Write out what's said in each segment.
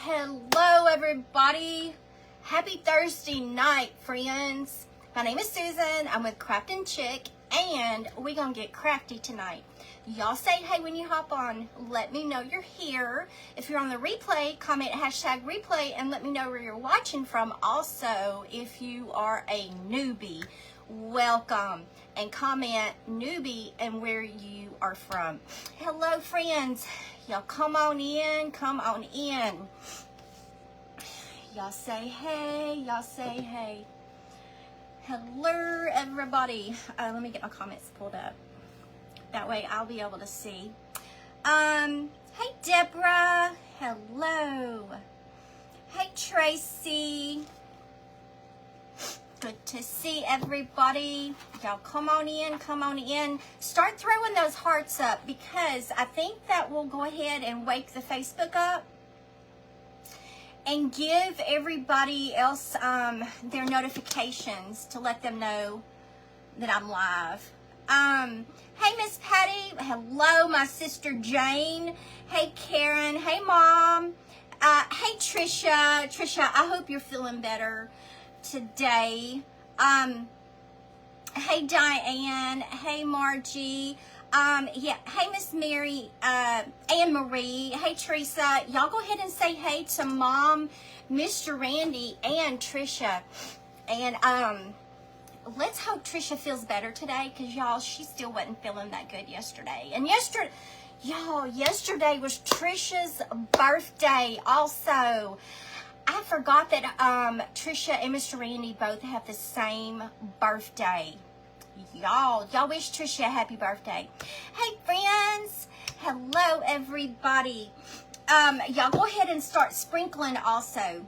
Hello everybody. Happy Thursday night, friends. My name is Susan. I'm with Craftin' Chick, and we're gonna get crafty tonight. Y'all say hey when you hop on. Let me know you're here. If you're on the replay, comment #replay and let me know where you're watching from. Also, if you are a newbie, welcome, and comment newbie and where you are from. Hello friends. Y'all come on in, come on in. Y'all say hey, y'all say hey. Hello everybody. Let me get my comments pulled up. That way I'll be able to see. Hey Deborah. Hello. Hey Tracy. Good to see everybody. Y'all come on in, come on in. Start throwing those hearts up because I think that will go ahead and wake the Facebook up and give everybody else their notifications to let them know that I'm live. Hey Miss Patty. Hello my sister Jane. Hey Karen. Hey Mom. Hey Trisha. Trisha, I hope you're feeling better today. Hey Diane. Hey Margie. Yeah, hey Miss Mary, Anne Marie. Hey Teresa. Y'all go ahead and say hey to Mom, Mr. Randy, and Trisha. And let's hope Trisha feels better today, because y'all, she still wasn't feeling that good yesterday. And yesterday was Trisha's birthday also. I forgot that Trisha and Mr. Randy both have the same birthday. Y'all wish Trisha a happy birthday. Hey friends. Hello everybody. Y'all go ahead and start sprinkling also,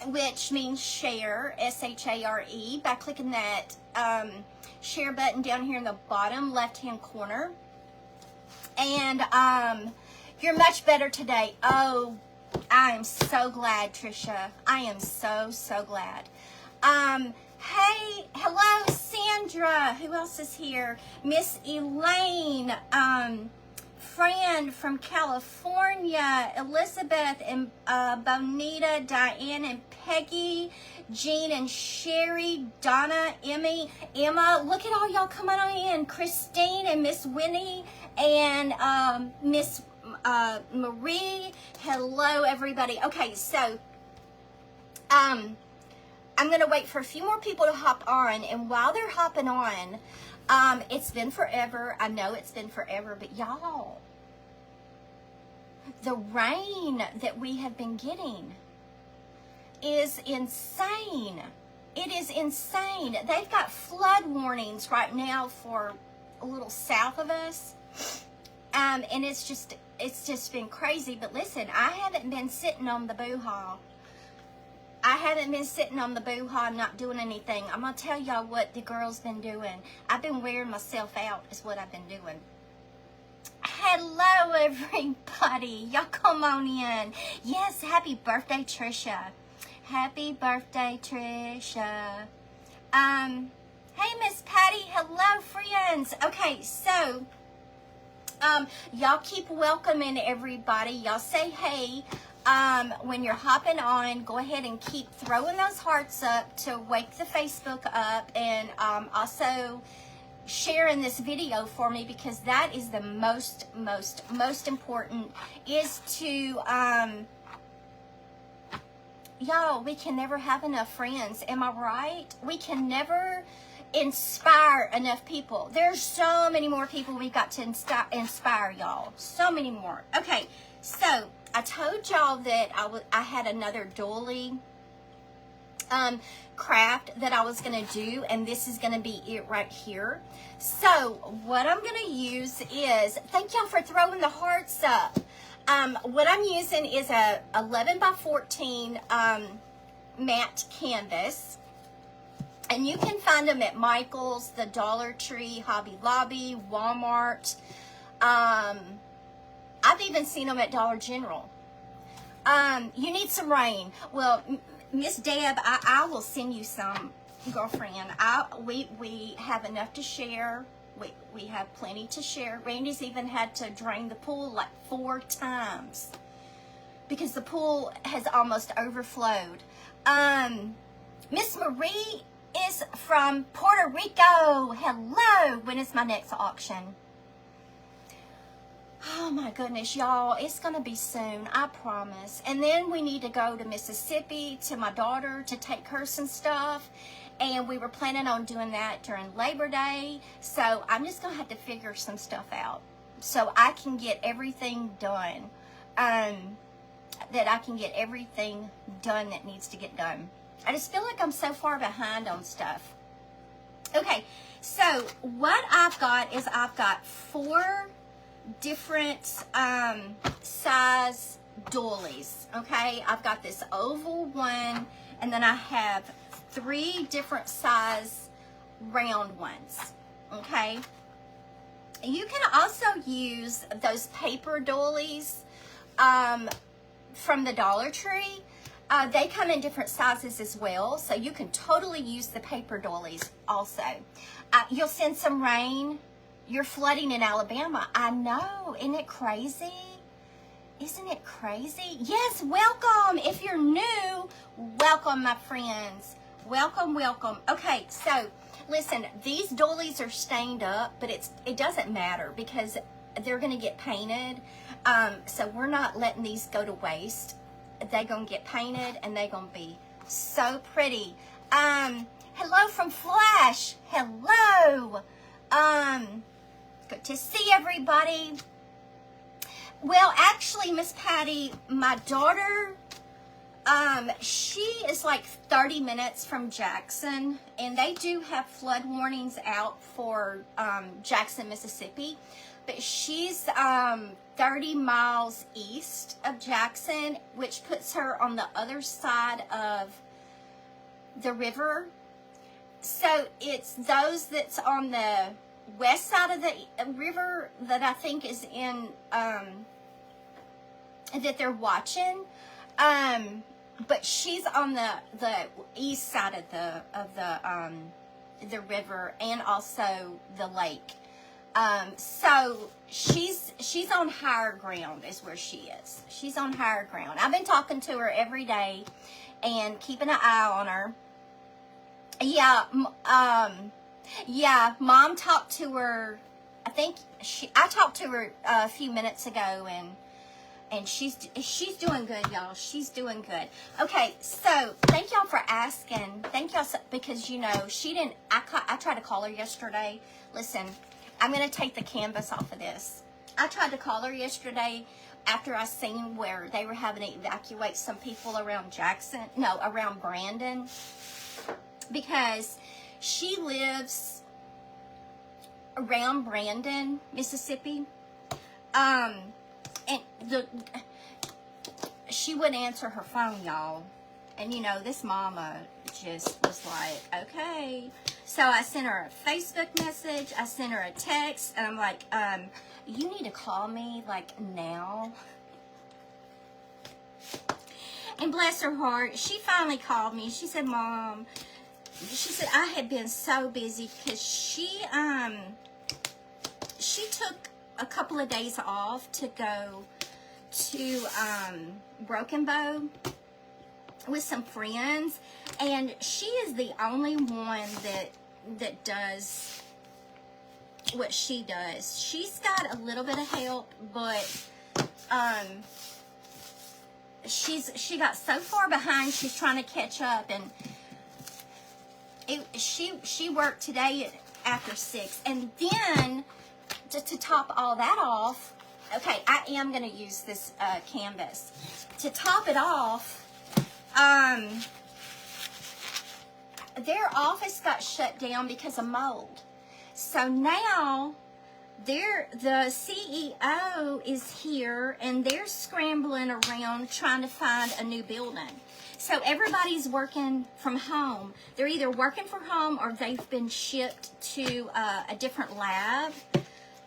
which means share, S-H-A-R-E, by clicking that share button down here in the bottom left hand corner. And you're much better today. Oh, I am so glad, Trisha. I am so glad. Hey, hello, Sandra. Who else is here? Miss Elaine, Fran from California, Elizabeth and Bonita, Diane and Peggy, Jean and Sherry, Donna, Emma. Look at all y'all coming on in. Christine and Miss Winnie and Miss Marie. Hello everybody. Okay, so I'm gonna wait for a few more people to hop on, and while they're hopping on, it's been forever. I know it's been forever, but y'all, the rain that we have been getting is insane. It is insane. They've got flood warnings right now for a little south of us, and it's just been crazy. But listen, I haven't been sitting on the boo-haw. I haven't been sitting on the boo-haw not doing anything. I'm going to tell y'all what the girl's been doing. I've been wearing myself out is what I've been doing. Hello, everybody. Y'all come on in. Yes, happy birthday, Trisha. Happy birthday, Trisha. Hey, Miss Patty. Hello, friends. Okay, so y'all keep welcoming everybody. Y'all say hey. When you're hopping on, go ahead and keep throwing those hearts up to wake the Facebook up, and also sharing this video for me, because that is the most important, is to y'all, we can never have enough friends. Am I right? We can never inspire enough people. There's so many more people we've got to inspire, y'all. So many more. Okay, so I told y'all that I had another Dollie craft that I was going to do, and this is going to be it right here. So what I'm going to use is, thank y'all for throwing the hearts up. What I'm using is a 11 by 14 matte canvas, and you can find them at Michael's, the Dollar Tree, Hobby Lobby, Walmart. I've even seen them at Dollar General. You need some rain. Well, Miss Deb, I will send you some, girlfriend. We have enough to share. We have plenty to share. Randy's even had to drain the pool like 4 times. because the pool has almost overflowed. Miss Marie is from Puerto Rico. Hello. When is my next auction? Oh my goodness, y'all, it's gonna be soon, I promise. And then we need to go to Mississippi to my daughter to take her some stuff, and we were planning on doing that during Labor Day. So I'm just gonna have to figure some stuff out so I can get everything done. That I can get everything done that needs to get done. I just feel like I'm so far behind on stuff. Okay, so what I've got is I've got 4 different size dollies. Okay, I've got this oval one, and then I have 3 different size round ones. Okay, you can also use those paper dollies from the Dollar Tree. They come in different sizes as well, so you can totally use the paper dollies also. You'll send some rain. You're flooding in Alabama. I know. Isn't it crazy? Isn't it crazy? Yes, welcome. If you're new, welcome, my friends. Welcome, welcome. Okay, so listen, these dollies are stained up, but it doesn't matter because they're going to get painted. So we're not letting these go to waste. They're going to get painted, and they're going to be so pretty. Hello from Flash. Hello. Good to see everybody. Well, actually, Miss Patty, my daughter, she is like 30 minutes from Jackson, and they do have flood warnings out for Jackson, Mississippi, but she's 30 miles east of Jackson, which puts her on the other side of the river. So it's those that's on the west side of the river that I think is in that they're watching, but she's on the east side of the river and also the lake. So she's on higher ground is where she is. She's on higher ground. I've been talking to her every day and keeping an eye on her. Yeah, Mom talked to her. I talked to her a few minutes ago, and she's doing good, y'all. She's doing good. Okay, so thank y'all for asking. Thank y'all because you know she didn't. I tried to call her yesterday. Listen, I'm gonna take the canvas off of this. I tried to call her yesterday after I seen where they were having to evacuate some people around around Brandon, because she lives around Brandon, Mississippi. And she wouldn't answer her phone, y'all. And you know, this mama just was like, okay. So I sent her a Facebook message. I sent her a text. And I'm like, you need to call me, like, now. And bless her heart, she finally called me. She said, Mom, she said, I had been so busy because she took a couple of days off to go to Broken Bow with some friends, and she is the only one that does what she does. She's got a little bit of help, but she got so far behind, she's trying to catch up, and she worked today after 6, and then to top all that off, okay, I am going to use this canvas. To top it off, their office got shut down because of mold. So now the CEO is here, and they're scrambling around trying to find a new building. So everybody's working from home. They're either working from home or they've been shipped to a different lab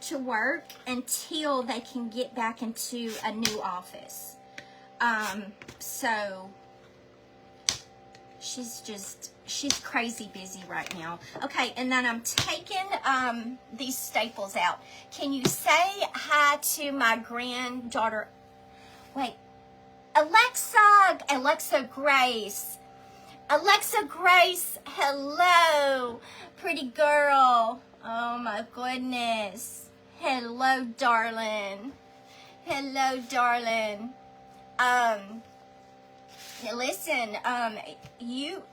to work until they can get back into a new office. So she's crazy busy right now. Okay, and then I'm taking these staples out. Can you say hi to my granddaughter? Wait, Alexa Grace. Alexa Grace, hello, pretty girl. Oh my goodness. Hello, darling. Hello, darling. Listen, you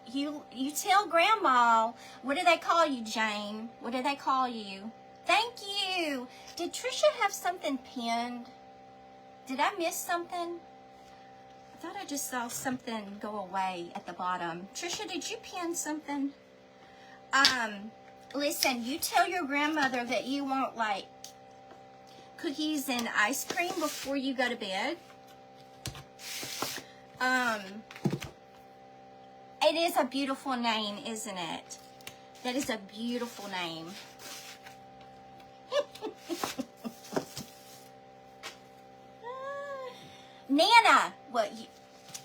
tell Grandma. What do they call you, Jane? What do they call you? Thank you. Did Trisha have something pinned? Did I miss something? I thought I just saw something go away at the bottom. Trisha, did you pin something? Listen, you tell your grandmother that you want, like, cookies and ice cream before you go to bed. It is a beautiful name, isn't it? That is a beautiful name. Nana,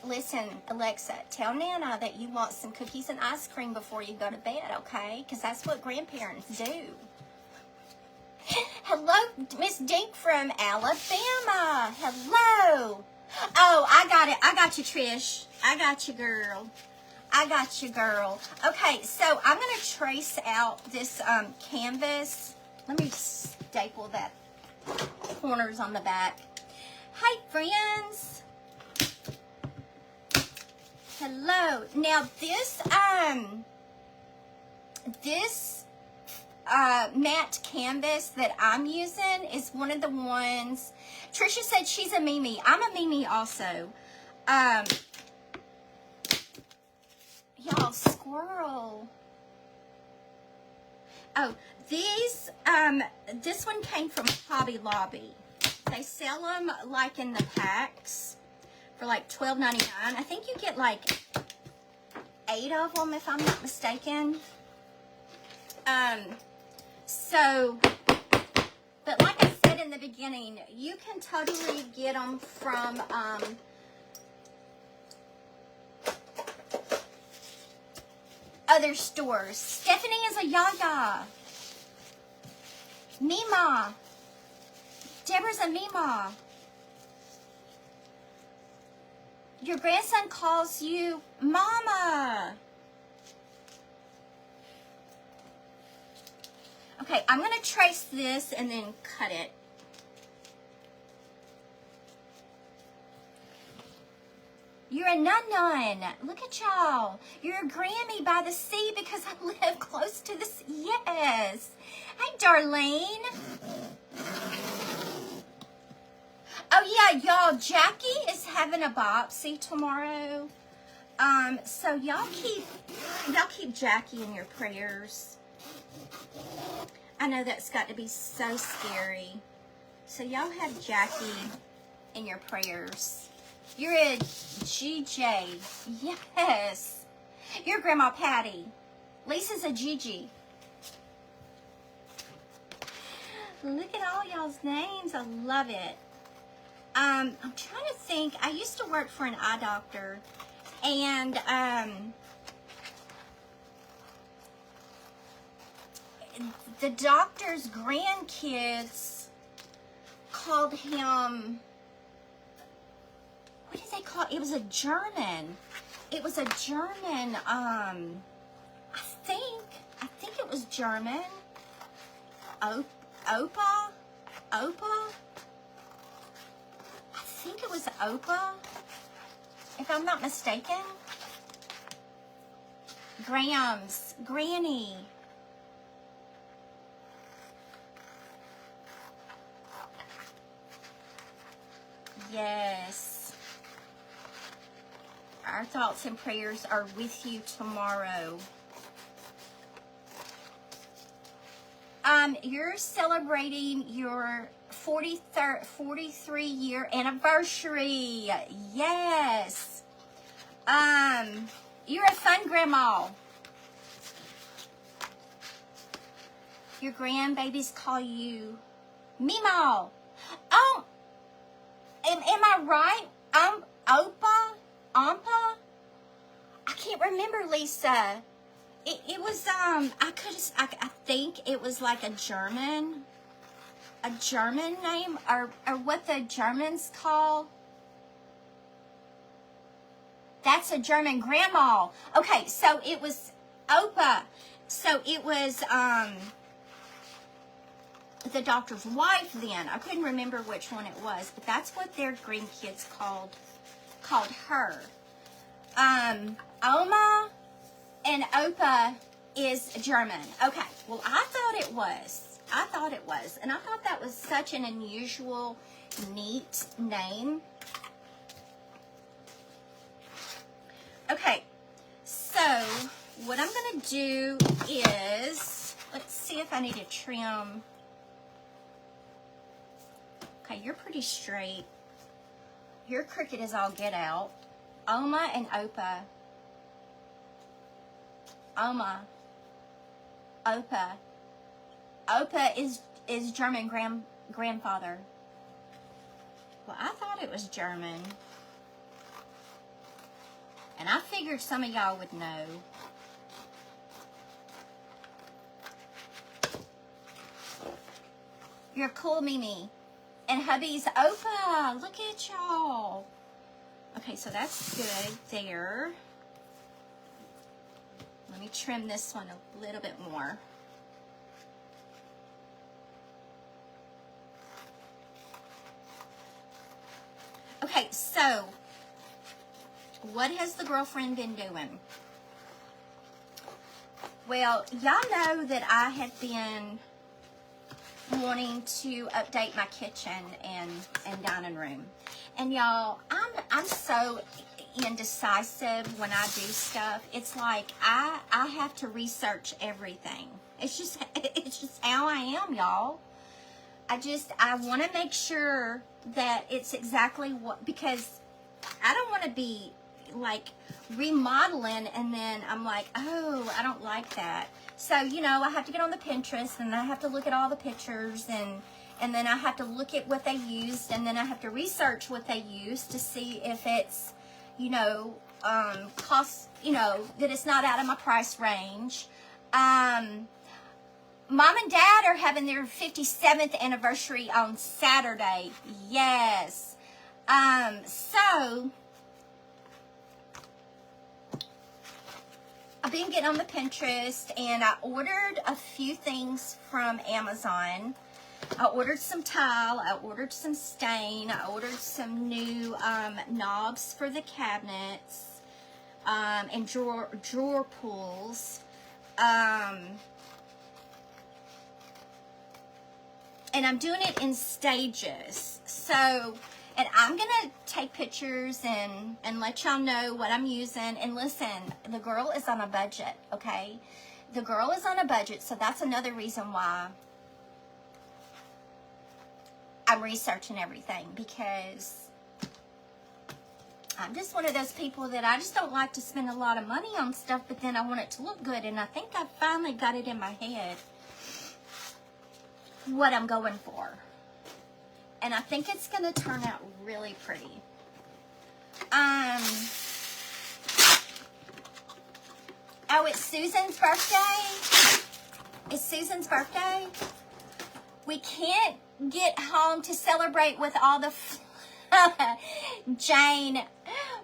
listen, Alexa, tell Nana that you want some cookies and ice cream before you go to bed, okay? Because that's what grandparents do. Hello, Miss Dink from Alabama. Hello. Oh, I got it. I got you, Trish. I got you, girl. I got you, girl. Okay, so I'm going to trace out this canvas. Let me staple that corners on the back. Hi, friends. Hello. Now, this matte canvas that I'm using is one of the ones. Trisha said she's a Mimi. I'm a Mimi also. Y'all, squirrel. Oh, these, this one came from Hobby Lobby. They sell them like in the packs for like $12.99. I think you get like 8 of them if I'm not mistaken. But like I said in the beginning, you can totally get them from other stores. Stephanie is a Yaya. Mima. Deborah's a Mima. Your grandson calls you Mama. Okay, I'm going to trace this and then cut it. You're a nun. Look at y'all. You're a Grammy by the sea because I live close to the sea. Yes. Hey, Darlene. Oh, yeah, y'all. Jackie is having a biopsy tomorrow. So y'all keep Jackie in your prayers. I know that's got to be so scary. So y'all have Jackie in your prayers. You're a GJ. Yes. You're Grandma Patty. Lisa's a Gigi. Look at all y'all's names. I love it. I'm trying to think. I used to work for an eye doctor. And the doctor's grandkids called him, what did they call it? It was a German. It was a German, I think it was German. Opa? I think it was Opa, if I'm not mistaken. Grams, Granny. Yes. Our thoughts and prayers are with you tomorrow. You're celebrating your 43-year anniversary. Yes. You're a fun grandma. Your grandbabies call you Meemaw. Oh, am I right? Opa? Ampa? I can't remember, Lisa. It was, I think it was like a German name, or what the Germans call. That's a German grandma. Okay, so it was Opa. So it was the doctor's wife then. I couldn't remember which one it was, but that's what their grandkids called her. Oma and Opa is German. Okay, well, I thought it was. And I thought that was such an unusual, neat name. Okay, so what I'm going to do is, let's see if I need to trim. Okay, you're pretty straight. Your crooked is all get out. Oma and Opa. Oma. Opa. Opa is German grandfather. Well, I thought it was German. And I figured some of y'all would know. You're cool, Mimi. And hubby's Opa. Look at y'all. Okay, so that's good there. Let me trim this one a little bit more. Okay, so what has the girlfriend been doing? Well, y'all know that I have been wanting to update my kitchen and dining room. And y'all, I'm so indecisive when I do stuff. It's like I have to research everything. It's just how I am, y'all. I want to make sure that it's exactly what, because I don't want to be like remodeling and then I'm like, oh, I don't like that. So, you know, I have to get on the Pinterest and I have to look at all the pictures and then I have to look at what they used and then I have to research what they used to see if it's, you know, cost, you know, that it's not out of my price range. Mom and Dad are having their 57th anniversary on Saturday. Yes. So I've been getting on the Pinterest and I ordered a few things from Amazon. I ordered some tile, I ordered some stain, I ordered some new knobs for the cabinets and drawer pulls. And I'm doing it in stages. So, and I'm going to take pictures and let y'all know what I'm using. And listen, the girl is on a budget, okay? The girl is on a budget, so that's another reason why I'm researching everything, because I'm just one of those people that I just don't like to spend a lot of money on stuff, but then I want it to look good. And I think I finally got it in my head what I'm going for. And I think it's going to turn out really pretty. Oh, it's Susan's birthday. It's Susan's birthday. We can't get home to celebrate with all the Jane.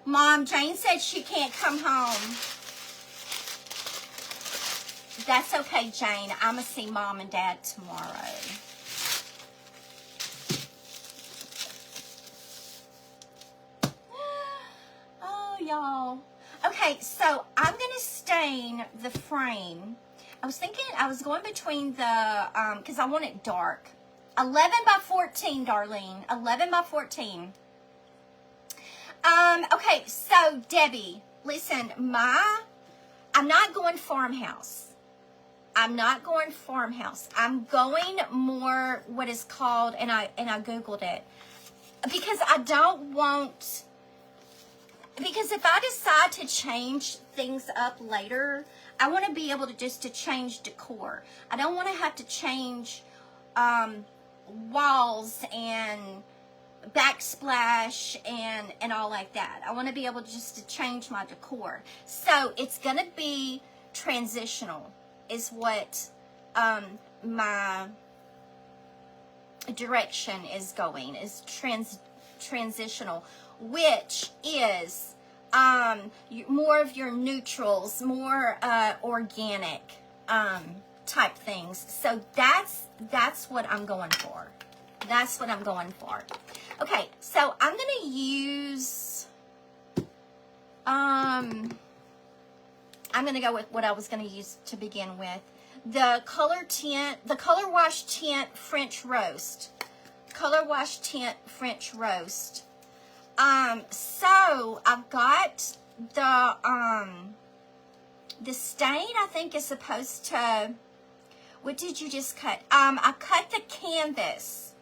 Mom, Jane said she can't come home. That's okay, Jane. I'm going to see Mom and Dad tomorrow. Oh, y'all. Okay, so I'm going to stain the frame. I was thinking I was going between the, because I want it dark. 11 by 14, Darlene. 11 by 14. Okay, so Debbie, listen, I'm not going farmhouse. I'm not going farmhouse. I'm going more what is called, and I Googled it, because I don't want, because if I decide to change things up later, I want to be able to just to change decor. I don't want to have to change walls and backsplash and all like that. I want to be able just to change my decor. So it's going to be transitional is what my direction is going, is transitional, which is more of your neutrals, more organic type things. So that's what I'm going for. That's what I'm going for. Okay, so I'm gonna use I'm gonna go with what I was gonna use to begin with. The color wash tint French roast. Color wash tint French roast. So I've got the stain, I think, is supposed to, what did you just cut? I cut the canvas.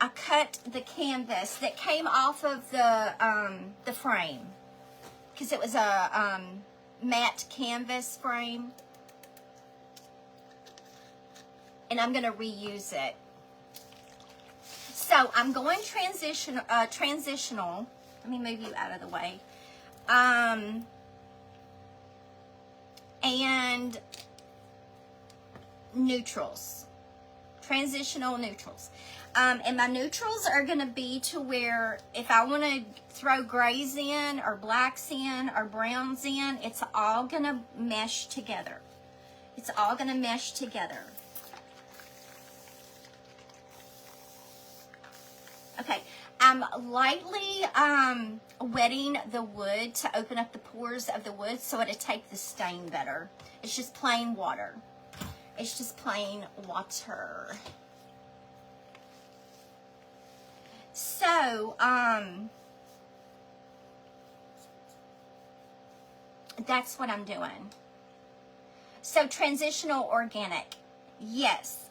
I cut the canvas that came off of the frame, because it was a matte canvas frame, and I'm going to reuse it. So I'm going transitional. Let me move you out of the way. And neutrals, transitional neutrals. And my neutrals are going to be to where if I want to throw grays in or blacks in or browns in, it's all going to mesh together. It's all going to mesh together. Okay, I'm lightly wetting the wood to open up the pores of the wood so it'll take the stain better. It's just plain water. It's just plain water. So, that's what I'm doing. So, transitional organic. Yes.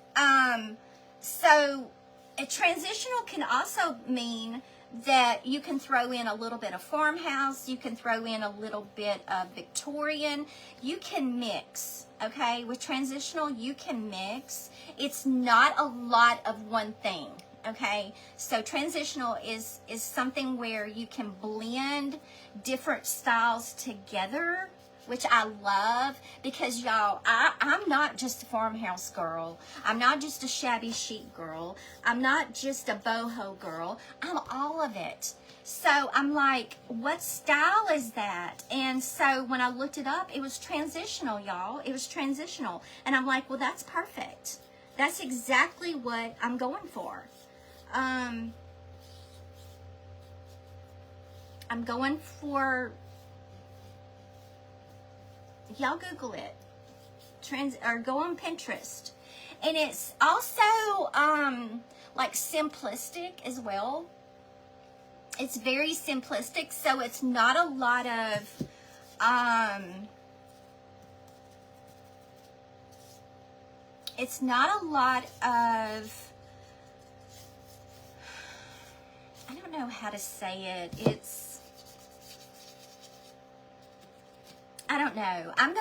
So, a transitional can also mean that you can throw in a little bit of farmhouse, you can throw in a little bit of Victorian, you can mix, okay? With transitional, you can mix. It's not a lot of one thing, okay? So transitional is something where you can blend different styles together, which I love, because y'all, I'm not just a farmhouse girl. I'm not just a shabby chic girl. I'm not just a boho girl. I'm all of it. So I'm like, what style is that? And so when I looked it up, it was transitional, y'all. It was transitional. And I'm like, well, that's perfect. That's exactly what I'm going for. I'm going for, y'all Google it, or go on Pinterest. And it's also like simplistic as well. It's very simplistic, so it's not a lot of it's not a lot of, I don't know how to say it. It's, I don't know. I'm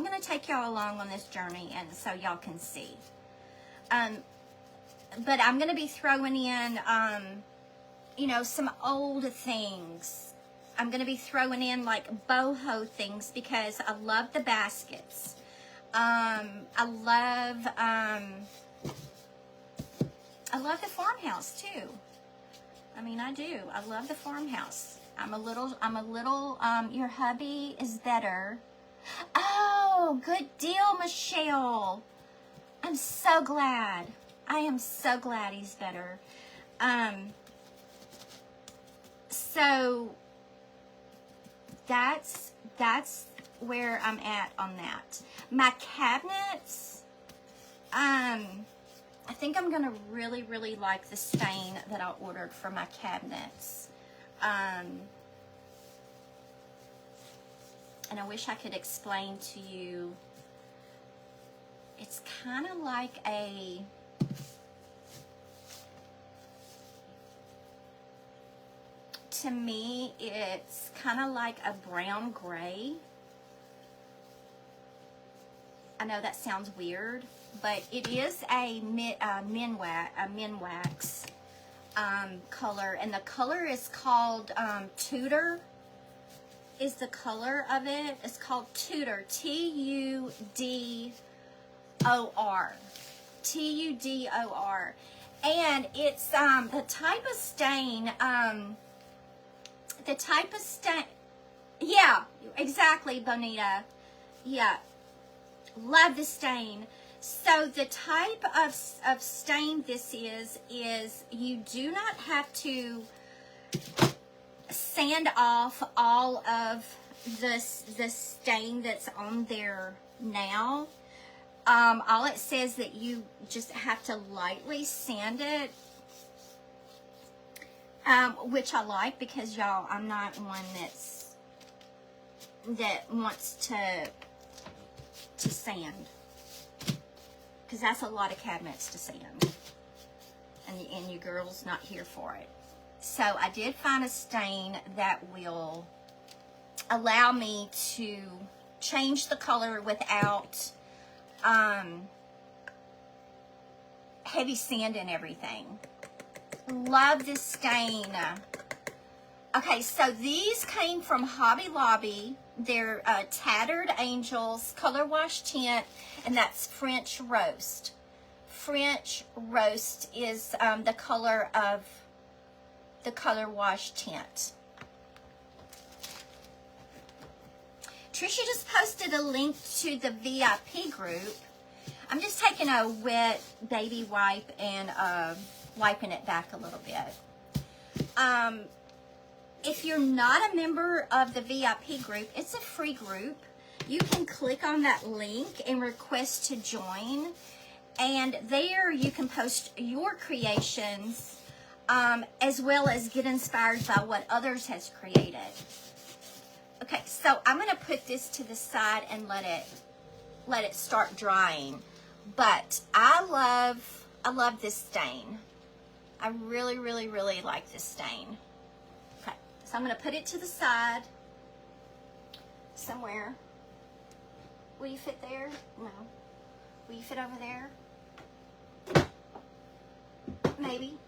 gonna take y'all along on this journey, and so y'all can see. But I'm gonna be throwing in, you know, some old things. I'm gonna be throwing in like boho things because I love the baskets. I love the farmhouse too. I mean, I do. I love the farmhouse. I'm a little, your hubby is better. Oh, good deal, Michelle. I'm so glad. I am so glad he's better. So that's where I'm at on that. My cabinets, I think I'm gonna really, really like the stain that I ordered for my cabinets. And I wish I could explain to you. It's kind of like a, to me, it's kind of like a brown gray. I know that sounds weird, but it is a min wax color, and the color is called Tudor. Is the color of it? It's called Tudor. Tudor. Tudor. And it's the type of stain the type of stain, yeah, exactly, Bonita. Yeah, love the stain. So the type of stain this is you do not have to sand off all of the stain that's on there now. All it says that you just have to lightly sand it, which I like, because y'all, I'm not one that wants to sand, because that's a lot of cabinets to sand, and you girls not here for it. So I did find a stain that will allow me to change the color without heavy sand and everything. Love this stain. Okay, so these came from Hobby Lobby. They're Tattered Angels Color Wash Tint, and that's French Roast. French Roast is the color of the Color Wash Tint. Trisha just posted a link to the VIP group. I'm just taking a wet baby wipe and wiping it back a little bit. If you're not a member of the VIP group, it's a free group. You can click on that link and request to join. And there you can post your creations, as well as get inspired by what others has created. Okay, so I'm gonna put this to the side and let it start drying. But I love this stain. I really, really, really like this stain. Okay, so I'm gonna put it to the side somewhere. Will you fit there? No. Will you fit over there? Maybe.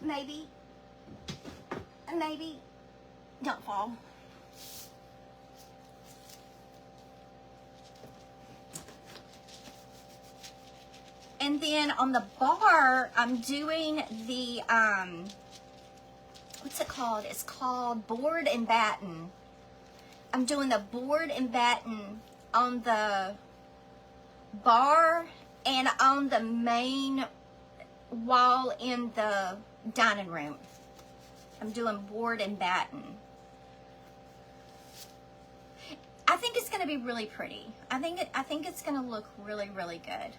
Maybe. Maybe. Don't fall. And then on the bar, I'm doing the, what's it called? It's called Board and Batten. I'm doing the board and batten on the bar and on the main wall in the dining room. I'm doing board and batten. I think it's going to be really pretty. I think it's going to look really, really good.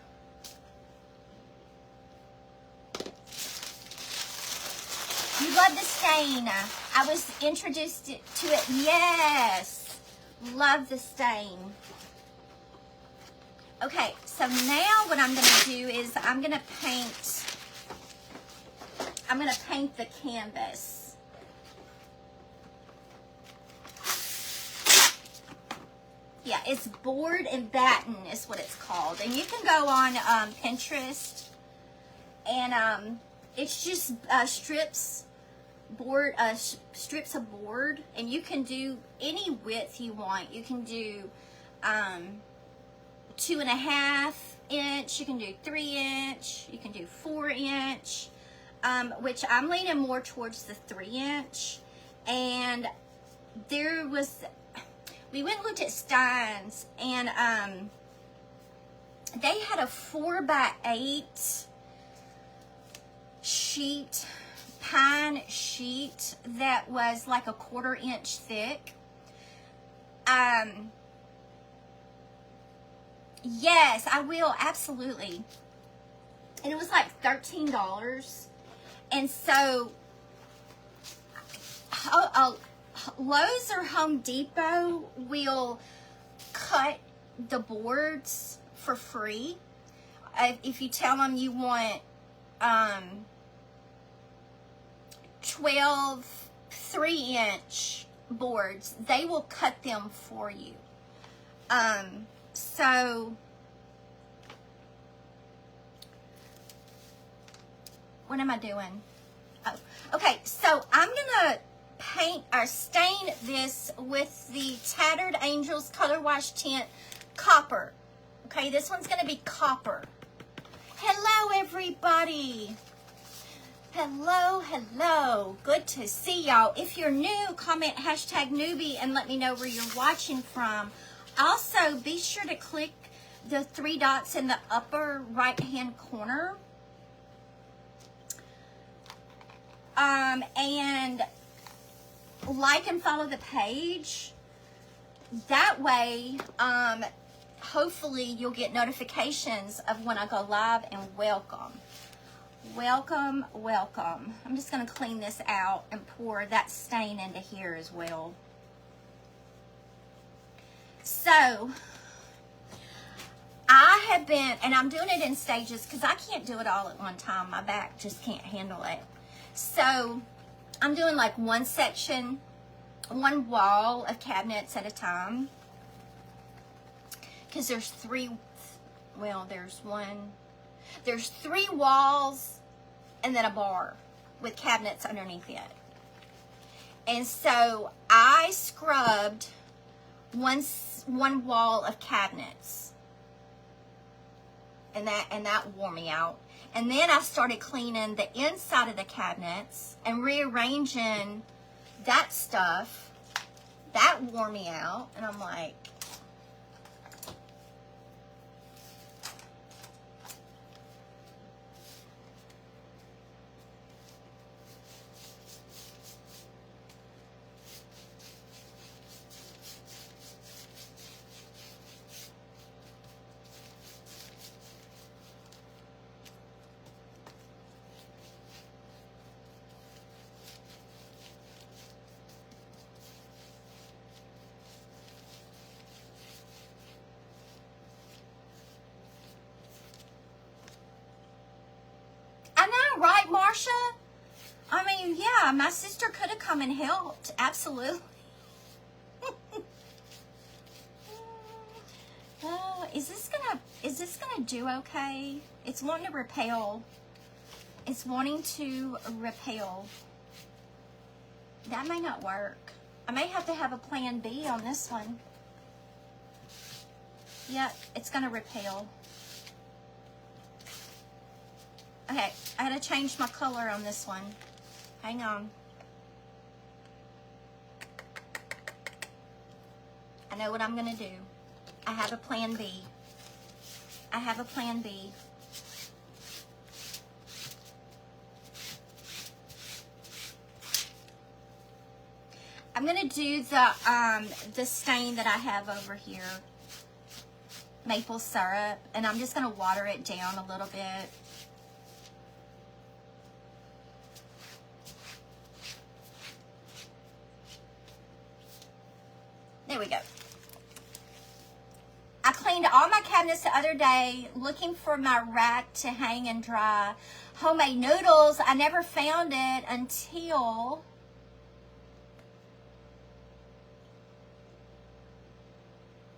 You love the stain. I was introduced to it. Yes. Love the stain. Okay, so now what I'm going to do is I'm going to paint the canvas. Yeah, it's Board and Batten is what it's called. And you can go on Pinterest, and it's just strips of board, and you can do any width you want. You can do 2.5 inch, you can do 3 inch, you can do 4 inch, which I'm leaning more towards the 3 inch. And we went and looked at Stein's, and they had a 4x8 sheet, pine sheet that was like a 1/4 inch thick. Yes, I will, absolutely. And it was like $13. And so Lowe's or Home Depot will cut the boards for free. If you tell them you want 12 3-inch boards, they will cut them for you. So what am I doing? Oh, okay, so I'm gonna paint or stain this with the Tattered Angels Color Wash Tint Copper. Okay, this one's gonna be copper. Hello everybody. Hello, hello. Good to see y'all. If you're new, comment hashtag newbie and let me know where you're watching from. Also, be sure to click the 3 dots in the upper right-hand corner. And like and follow the page. That way, hopefully you'll get notifications of when I go live, and welcome. Welcome, welcome. I'm just going to clean this out and pour that stain into here as well. So, I have been, and I'm doing it in stages because I can't do it all at one time. My back just can't handle it. So, I'm doing like one section, one wall of cabinets at a time. Because there's three, well, there's 3 walls and then a bar with cabinets underneath it. And so I scrubbed one wall of cabinets, and that wore me out. And then I started cleaning the inside of the cabinets and rearranging that stuff. That wore me out, and I'm like, right, Marsha? I mean, yeah, my sister could have come and helped. Absolutely. Oh, is this gonna do okay? It's wanting to repel. It's wanting to repel. That may not work. I may have to have a plan B on this one. Yep, it's gonna repel. Okay, I had to change my color on this one. Hang on. I know what I'm going to do. I have a plan B. I have a plan B. I'm going to do the stain that I have over here. Maple syrup. And I'm just going to water it down a little bit. There we go. I cleaned all my cabinets the other day looking for my rack to hang and dry. Homemade noodles, I never found it until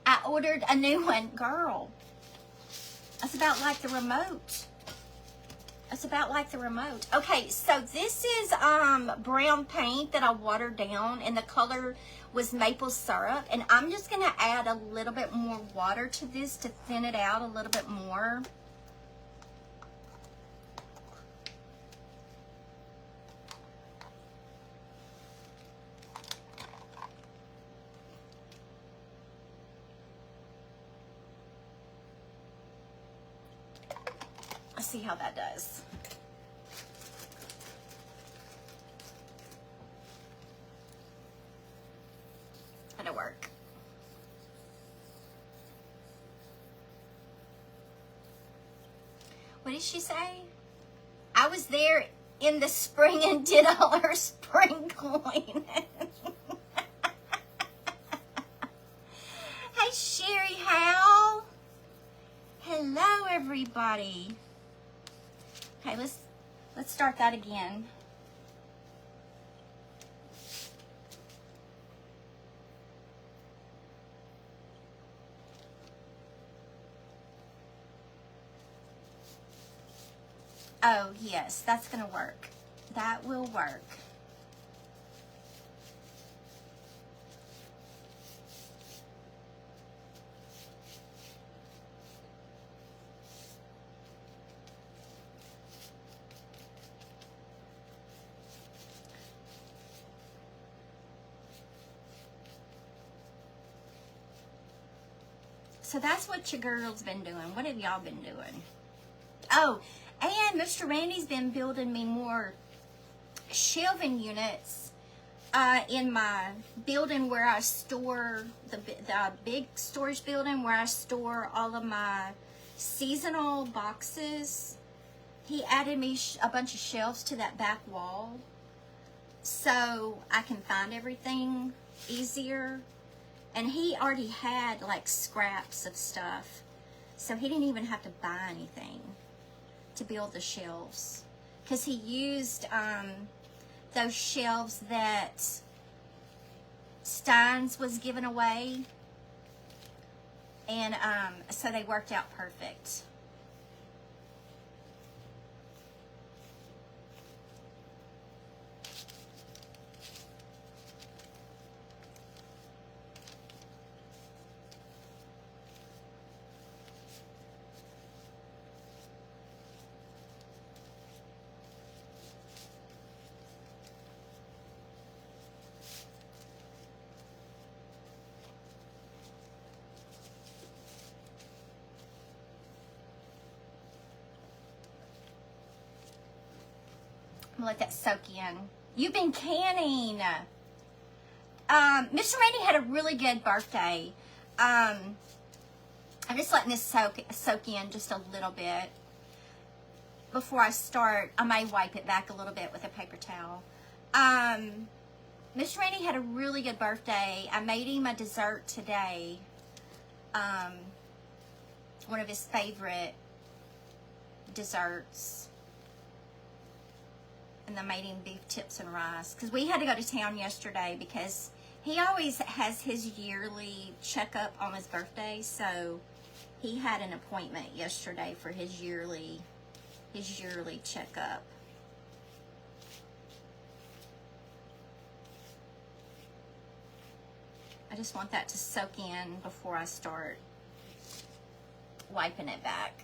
I ordered a new one. Girl, that's about like the remote. It's about like the remote. Okay, so this is brown paint that I watered down, and the color was maple syrup. And I'm just going to add a little bit more water to this to thin it out a little bit more. Let's see how that does. That'll work. What did she say? I was there in the spring and did all her spring cleaning. Hey, Sherry Howell. Hello, everybody. Okay, let's start that again. Oh, yes, that's going to work. That will work. So that's what your girl's been doing. What have y'all been doing? Oh, and Mr. Randy's been building me more shelving units in my building where I store, the big storage building where I store all of my seasonal boxes. He added me a bunch of shelves to that back wall so I can find everything easier. And he already had like scraps of stuff, so he didn't even have to buy anything to build the shelves, because he used those shelves that Stein's was giving away, and so they worked out perfect. I'm gonna let that soak in. You've been canning. Mr. Randy had a really good birthday. I'm just letting this soak in just a little bit before I start. I may wipe it back a little bit with a paper towel. Mr. Randy had a really good birthday. I made him a dessert today. One of his favorite desserts. And I made him beef tips and rice, because we had to go to town yesterday because he always has his yearly checkup on his birthday, so he had an appointment yesterday for his yearly checkup. I just want that to soak in before I start wiping it back.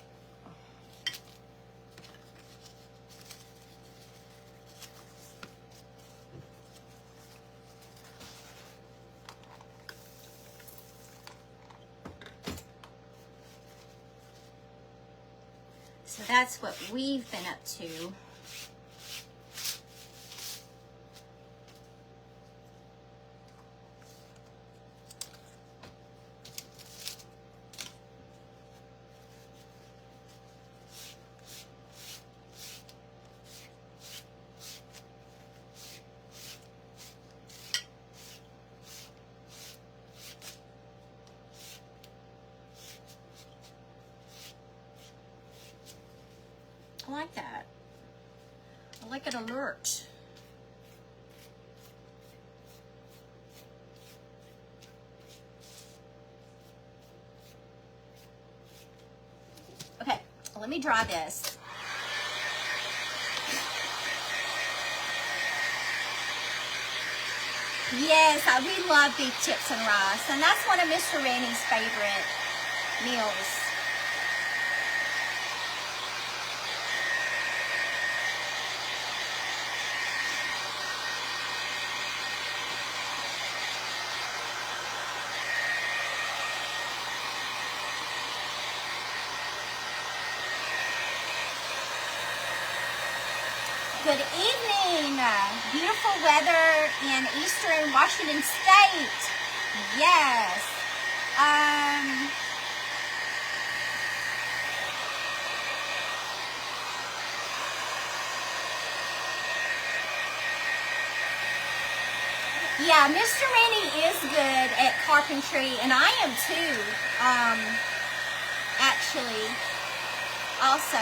So that's what we've been up to. I like that. I like it alert. Okay, let me dry this. Yes, we love beef tips and rice, and that's one of Mr. Randy's favorite meals. Good evening. Beautiful weather in eastern Washington State. Yes. Yeah, Mr. Randy is good at carpentry, and I am too. Actually, also.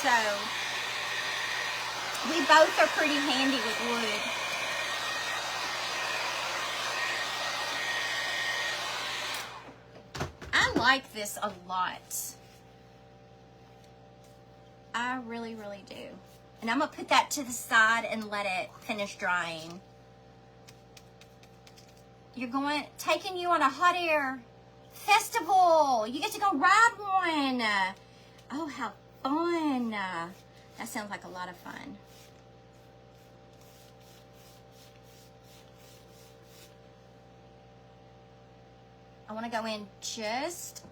So we both are pretty handy with wood. I like this a lot. I really, really do. And I'm going to put that to the side and let it finish drying. You're taking you on a hot air festival. You get to go ride one. Oh, how fun. That sounds like a lot of fun. I want to go in just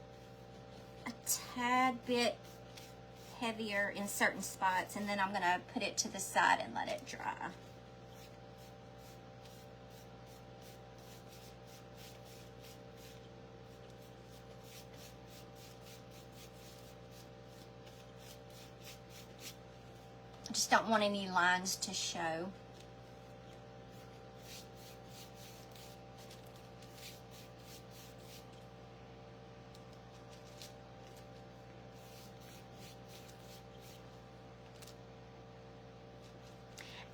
a tad bit heavier in certain spots, and then I'm going to put it to the side and let it dry. I just don't want any lines to show.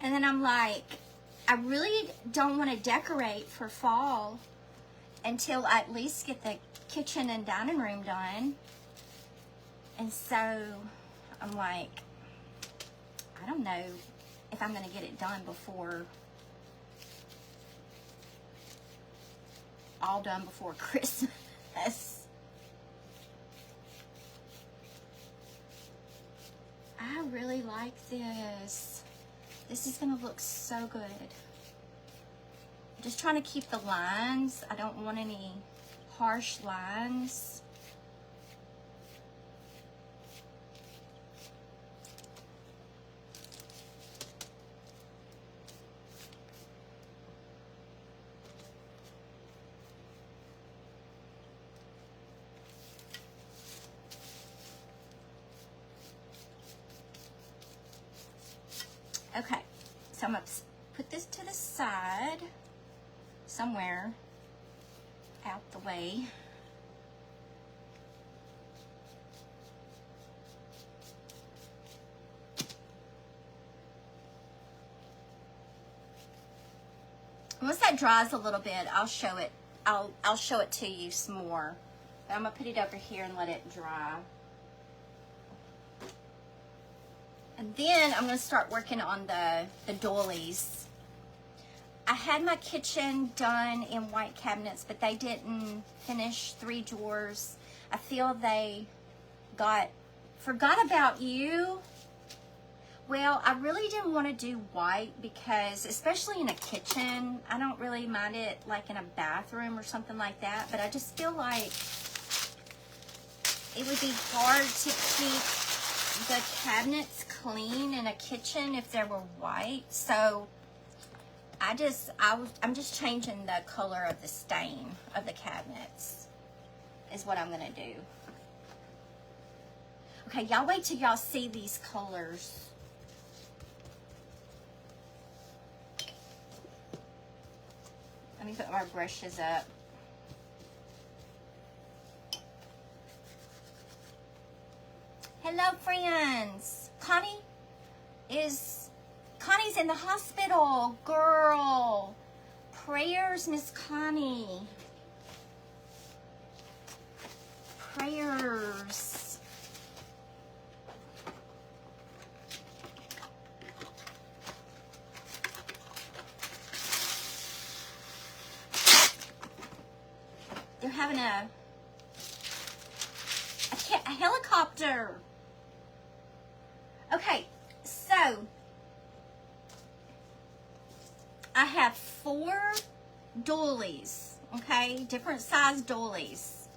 And then I'm like, I really don't want to decorate for fall until I at least get the kitchen and dining room done. And so I'm like, I don't know if I'm going to get it done before, all done before Christmas. I really like this. This is going to look so good. Just trying to keep the lines. I don't want any harsh lines. Okay, so I'm going to put this to the side, somewhere out the way. Once that dries a little bit, I'll show it. I'll show it to you some more. But I'm going to put it over here and let it dry. And then I'm going to start working on the doilies. I had my kitchen done in white cabinets, but they didn't finish 3 drawers. I feel they forgot about you. Well, I really didn't want to do white because, especially in a kitchen, I don't really mind it like in a bathroom or something like that, but I just feel like it would be hard to keep the cabinets clean in a kitchen if they were white. So I'm just changing the color of the stain of the cabinets is what I'm gonna do. Okay, y'all wait till y'all see these colors. Let me put my brushes up. Hello, friends. Connie's in the hospital, girl. Prayers, Miss Connie. Prayers. They're having a helicopter. Okay, so I have 4 doilies, okay, different size doilies,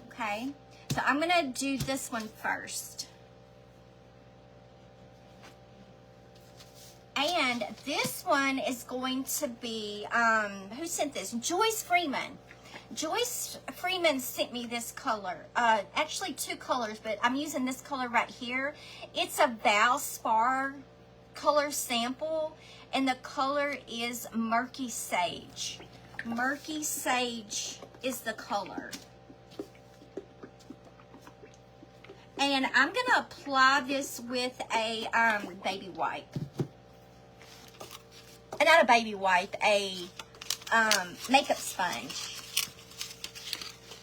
okay, so I'm gonna do this one first. And this one is going to be, who sent this? Joyce Freeman. Joyce Freeman sent me this color, actually 2 colors, but I'm using this color right here. It's a Valspar color sample, and the color is Murky Sage. Murky Sage is the color. And I'm gonna apply this with a baby wipe. Not a baby wipe, a makeup sponge.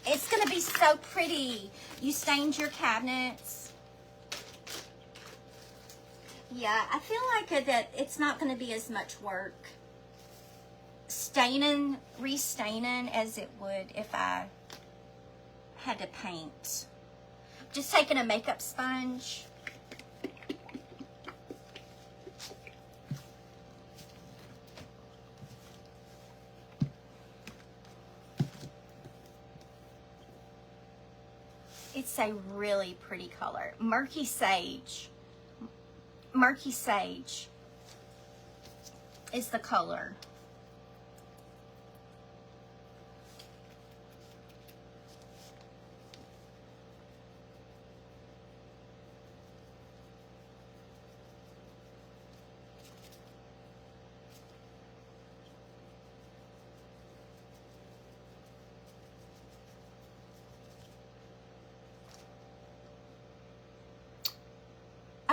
It's going to be so pretty. You stained your cabinets. Yeah, I feel like that it's not going to be as much work restaining as it would if I had to paint. Just taking a makeup sponge. It's a really pretty color. Murky sage. Murky sage is the color.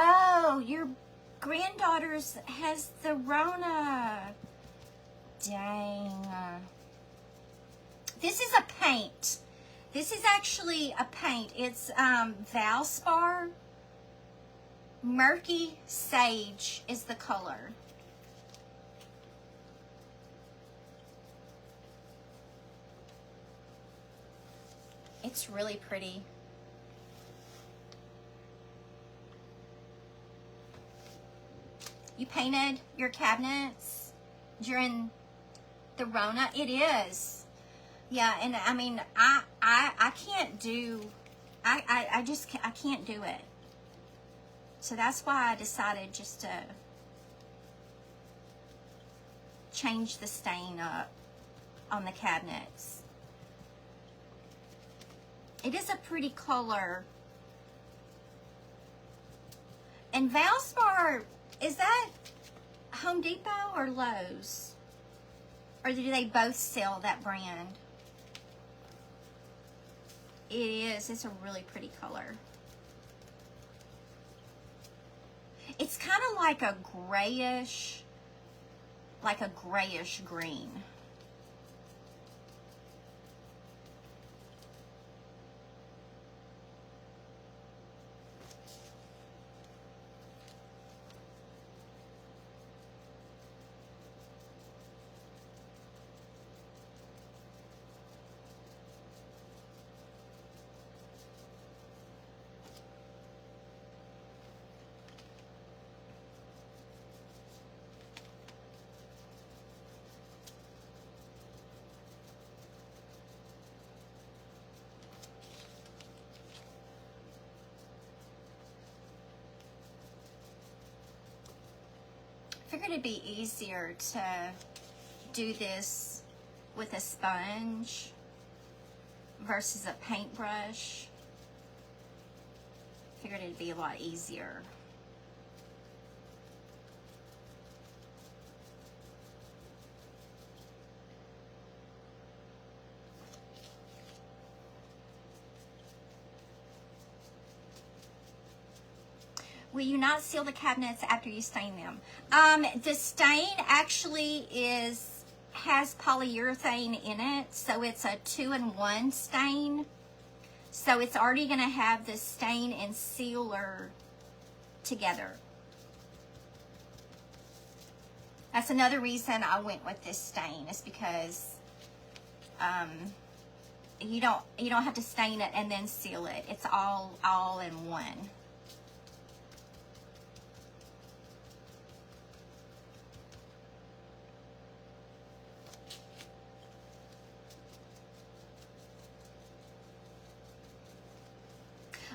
Oh, your granddaughter's has the Rona. Dang. This is a paint. This is actually a paint. It's Valspar. Murky Sage is the color. It's really pretty. You painted your cabinets during the Rona? It is. Yeah, and I mean, I can't do, I can't do it. So that's why I decided just to change the stain up on the cabinets. It is a pretty color. And Valspar, is that Home Depot or Lowe's? Or do they both sell that brand? It is. It's a really pretty color. It's kind of like a grayish green. I figured it'd be easier to do this with a sponge versus a paintbrush. Figured it'd be a lot easier. Will you not seal the cabinets after you stain them? The stain actually has polyurethane in it, so it's a 2-in-1 stain. So it's already going to have the stain and sealer together. That's another reason I went with this stain, is because you don't have to stain it and then seal it. It's all in one.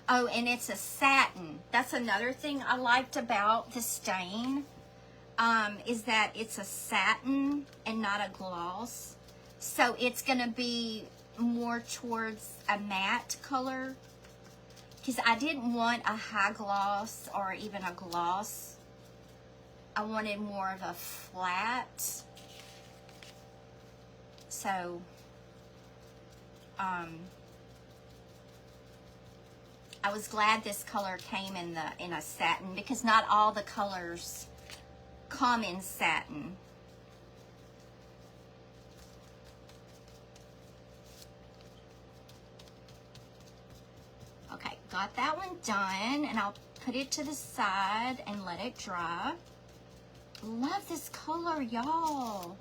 Oh, and it's a satin. That's another thing I liked about the stain, is that it's a satin and not a gloss. So it's going to be more towards a matte color, because I didn't want a high gloss or even a gloss. I wanted more of a flat. So, I was glad this color came in a satin, because not all the colors come in satin. Okay, got that one done, and I'll put it to the side and let it dry. Love this color, y'all.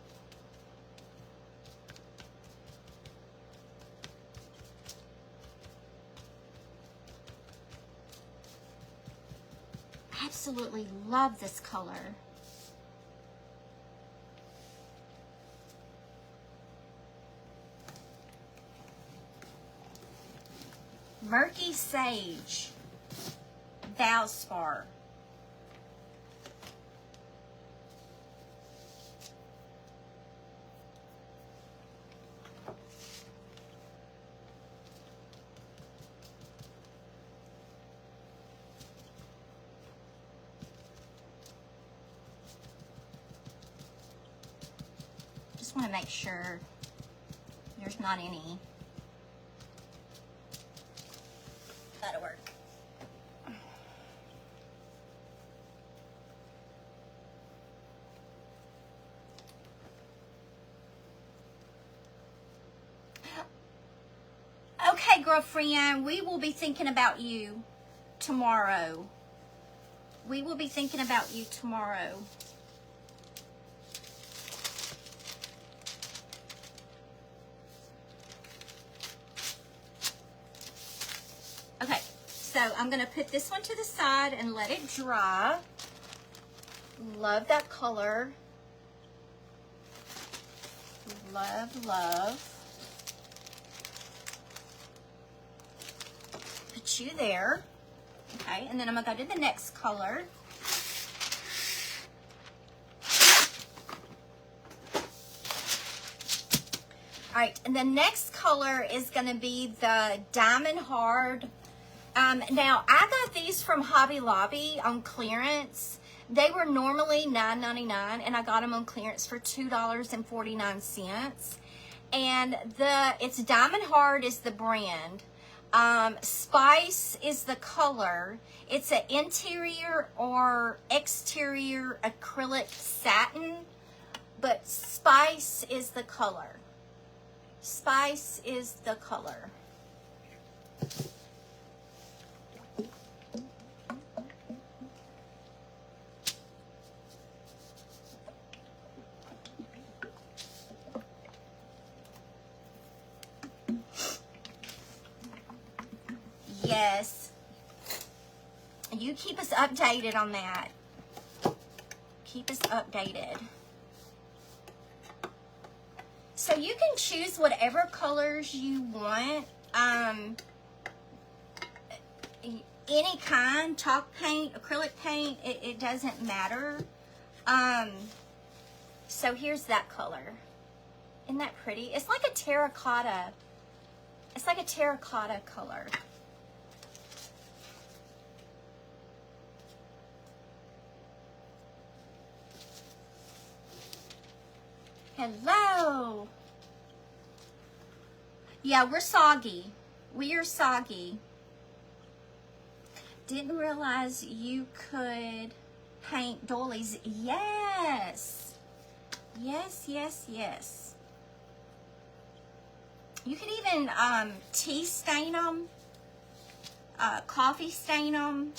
Absolutely love this color. Murky Sage, Valspar. Just want to make sure there's not any. That'll work. Okay, girlfriend, we will be thinking about you tomorrow. We will be thinking about you tomorrow. Okay, so I'm going to put this one to the side and let it dry. Love that color. Love, love. Put you there. Okay, and then I'm going to go to the next color. All right, and the next color is going to be the Diamond Hard. Now, I got these from Hobby Lobby on clearance. They were normally $9.99, and I got them on clearance for $2.49. And it's Diamond Hard is the brand. Spice is the color. It's an interior or exterior acrylic satin, but Spice is the color. Spice is the color. Yes. You keep us updated on that. Keep us updated. So you can choose whatever colors you want. Any kind, chalk paint, acrylic paint, it doesn't matter. So here's that color. Isn't that pretty? It's like a terracotta. It's like a terracotta color. Hello. Yeah, we're soggy. We are soggy. Didn't realize you could paint doilies. Yes. Yes, yes, yes. You can even tea stain them, coffee stain them.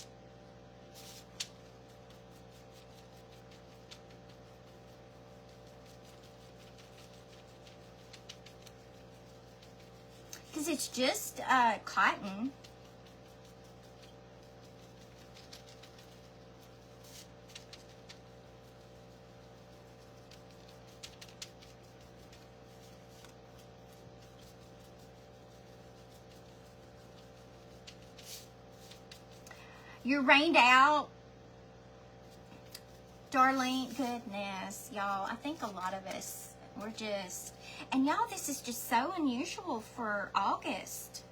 Because it's just cotton. You're rained out. Darlene, goodness, y'all. I think a lot of us, we're just, and y'all, this is just so unusual for August.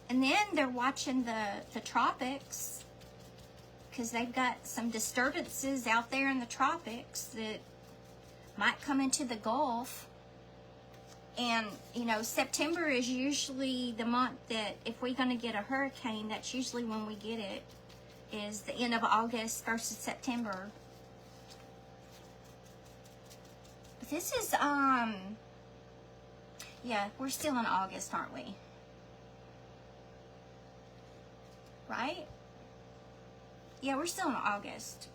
And then they're watching the tropics, because they've got some disturbances out there in the tropics that might come into the Gulf. And, you know, September is usually the month that if we're going to get a hurricane, that's usually when we get it, is the end of August, 1st of September. But this is, yeah, we're still in August, aren't we? Right? Yeah, we're still in August.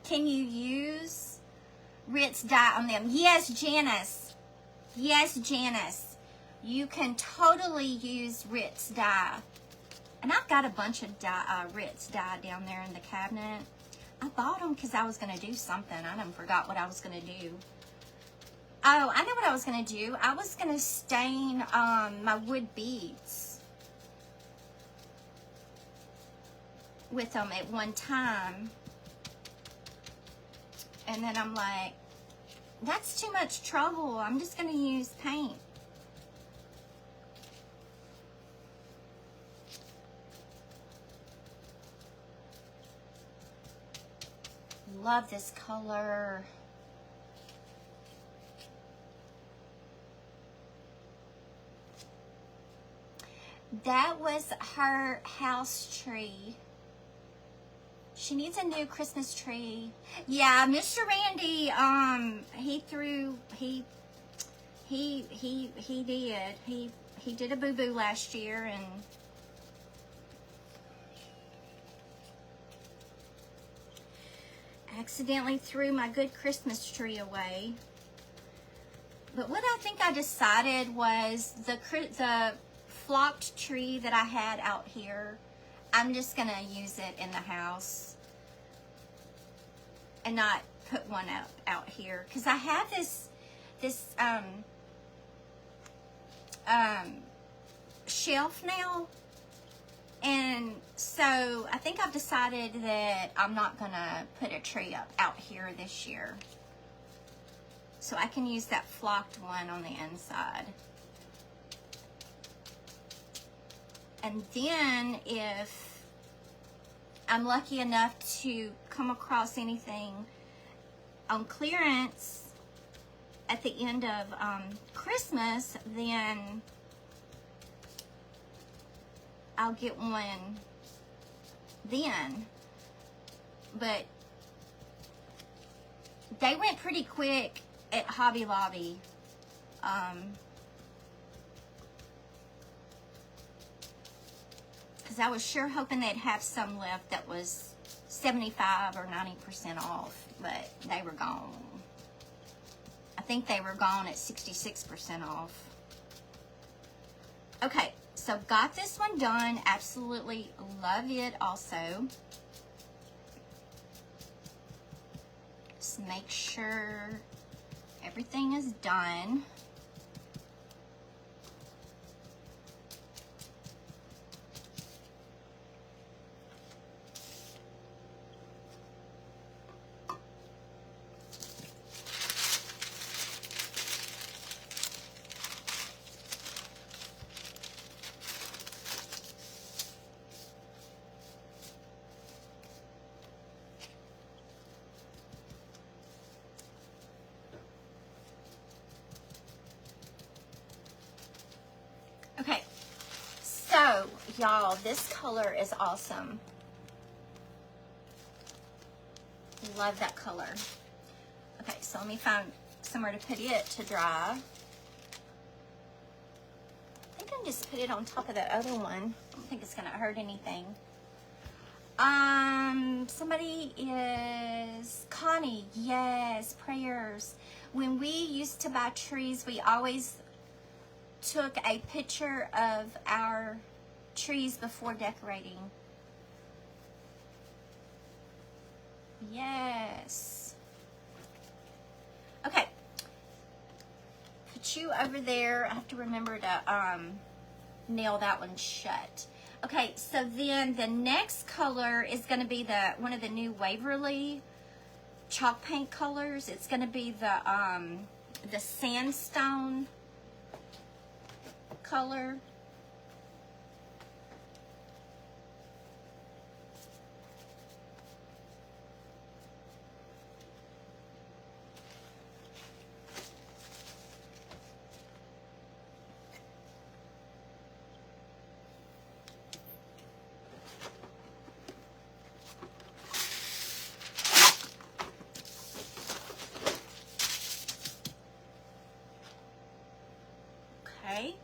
Can you use Ritz dye on them? Yes, Janice. Yes, Janice. You can totally use Ritz dye. And I've got a bunch of dye, Ritz dye down there in the cabinet. I bought them because I was going to do something. I done forgot what I was going to do. Oh, I know what I was going to do. I was going to stain my wood beads with them at one time. And then I'm like, that's too much trouble. I'm just going to use paint. Love this color. That was her house tree. She needs a new Christmas tree. Yeah, Mr. Randy, he did a boo-boo last year, and accidentally threw my good Christmas tree away. But what I think I decided was the flocked tree that I had out here, I'm just gonna use it in the house and not put one up out here, because I have this shelf now, and so I think I've decided that I'm not gonna put a tree up out here this year, so I can use that flocked one on the inside. And then if I'm lucky enough to come across anything on clearance at the end of Christmas, then I'll get one then. But they went pretty quick at Hobby Lobby. Because I was sure hoping they'd have some left that was 75 or 90% off, but they were gone. I think they were gone at 66% off. Okay, so got this one done. Absolutely love it also. Just make sure everything is done. Okay, so y'all, this color is awesome. Love that color. Okay, so let me find somewhere to put it to dry. I think I can just put it on top of that other one. I don't think it's gonna hurt anything. Somebody is Connie. Yes, prayers. When we used to buy trees, we always took a picture of our trees before decorating. Yes. Okay. Put you over there. I have to remember to nail that one shut. Okay, so then the next color is going to be one of the new Waverly chalk paint colors. It's going to be the sandstone color. Okay.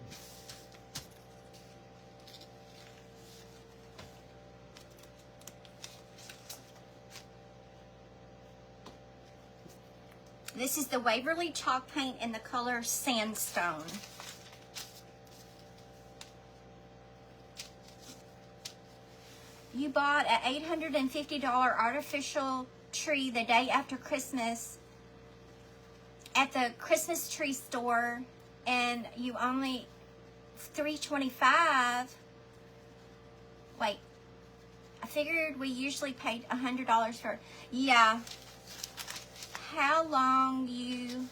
This is the Waverly chalk paint in the color Sandstone. You bought an $850 artificial tree the day after Christmas at the Christmas tree store, and you only $325. Wait, I figured we usually paid $100 for. Yeah. How long you?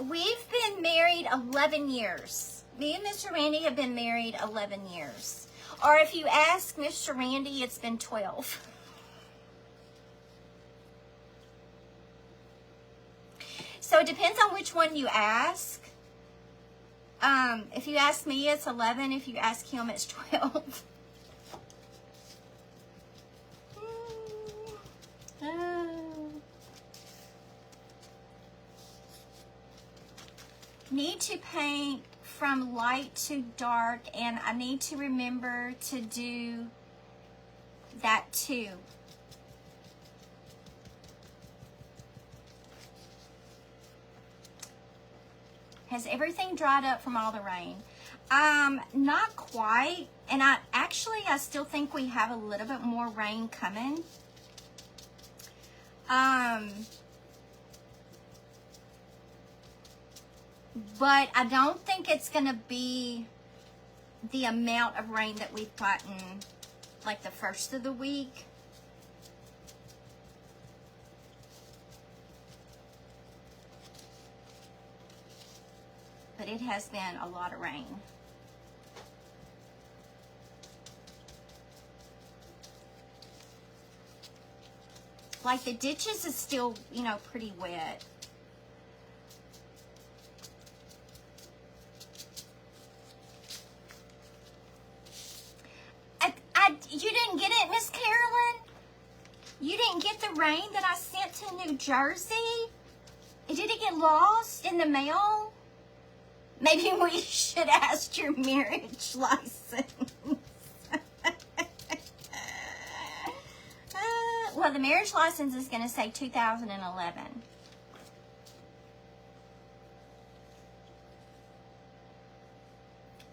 We've been married 11 years. Me and Mr. Randy have been married 11 years. Or if you ask Mr. Randy, it's been 12. So it depends on which one you ask. If you ask me, it's 11. If you ask him, it's 12. Need to paint from light to dark, and I need to remember to do that too. Has everything dried up from all the rain? Not quite, and I still think we have a little bit more rain coming. But I don't think it's going to be the amount of rain that we've gotten like the first of the week. But it has been a lot of rain. Like the ditches is still, you know, pretty wet. You didn't get it, Miss Carolyn? You didn't get the rain that I sent to New Jersey? Did it get lost in the mail? Maybe we should ask your marriage license. Well, the marriage license is going to say 2011.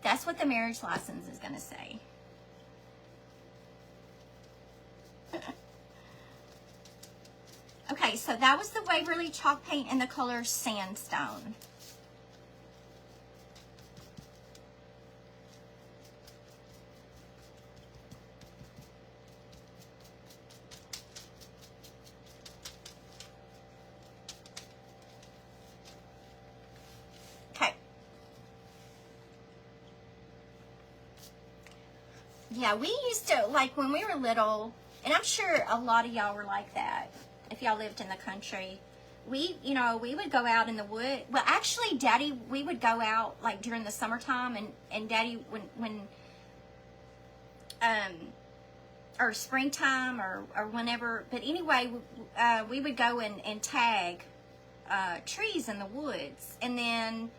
That's what the marriage license is going to say. Okay, so that was the Waverly chalk paint in the color Sandstone. Okay. Yeah, we used to, like when we were little, and I'm sure a lot of y'all were like that. If y'all lived in the country, we would go out in the wood. Well, actually, Daddy, we would go out like during the summertime, and Daddy, when or springtime or whenever. But anyway, we would go and tag trees in the woods, and then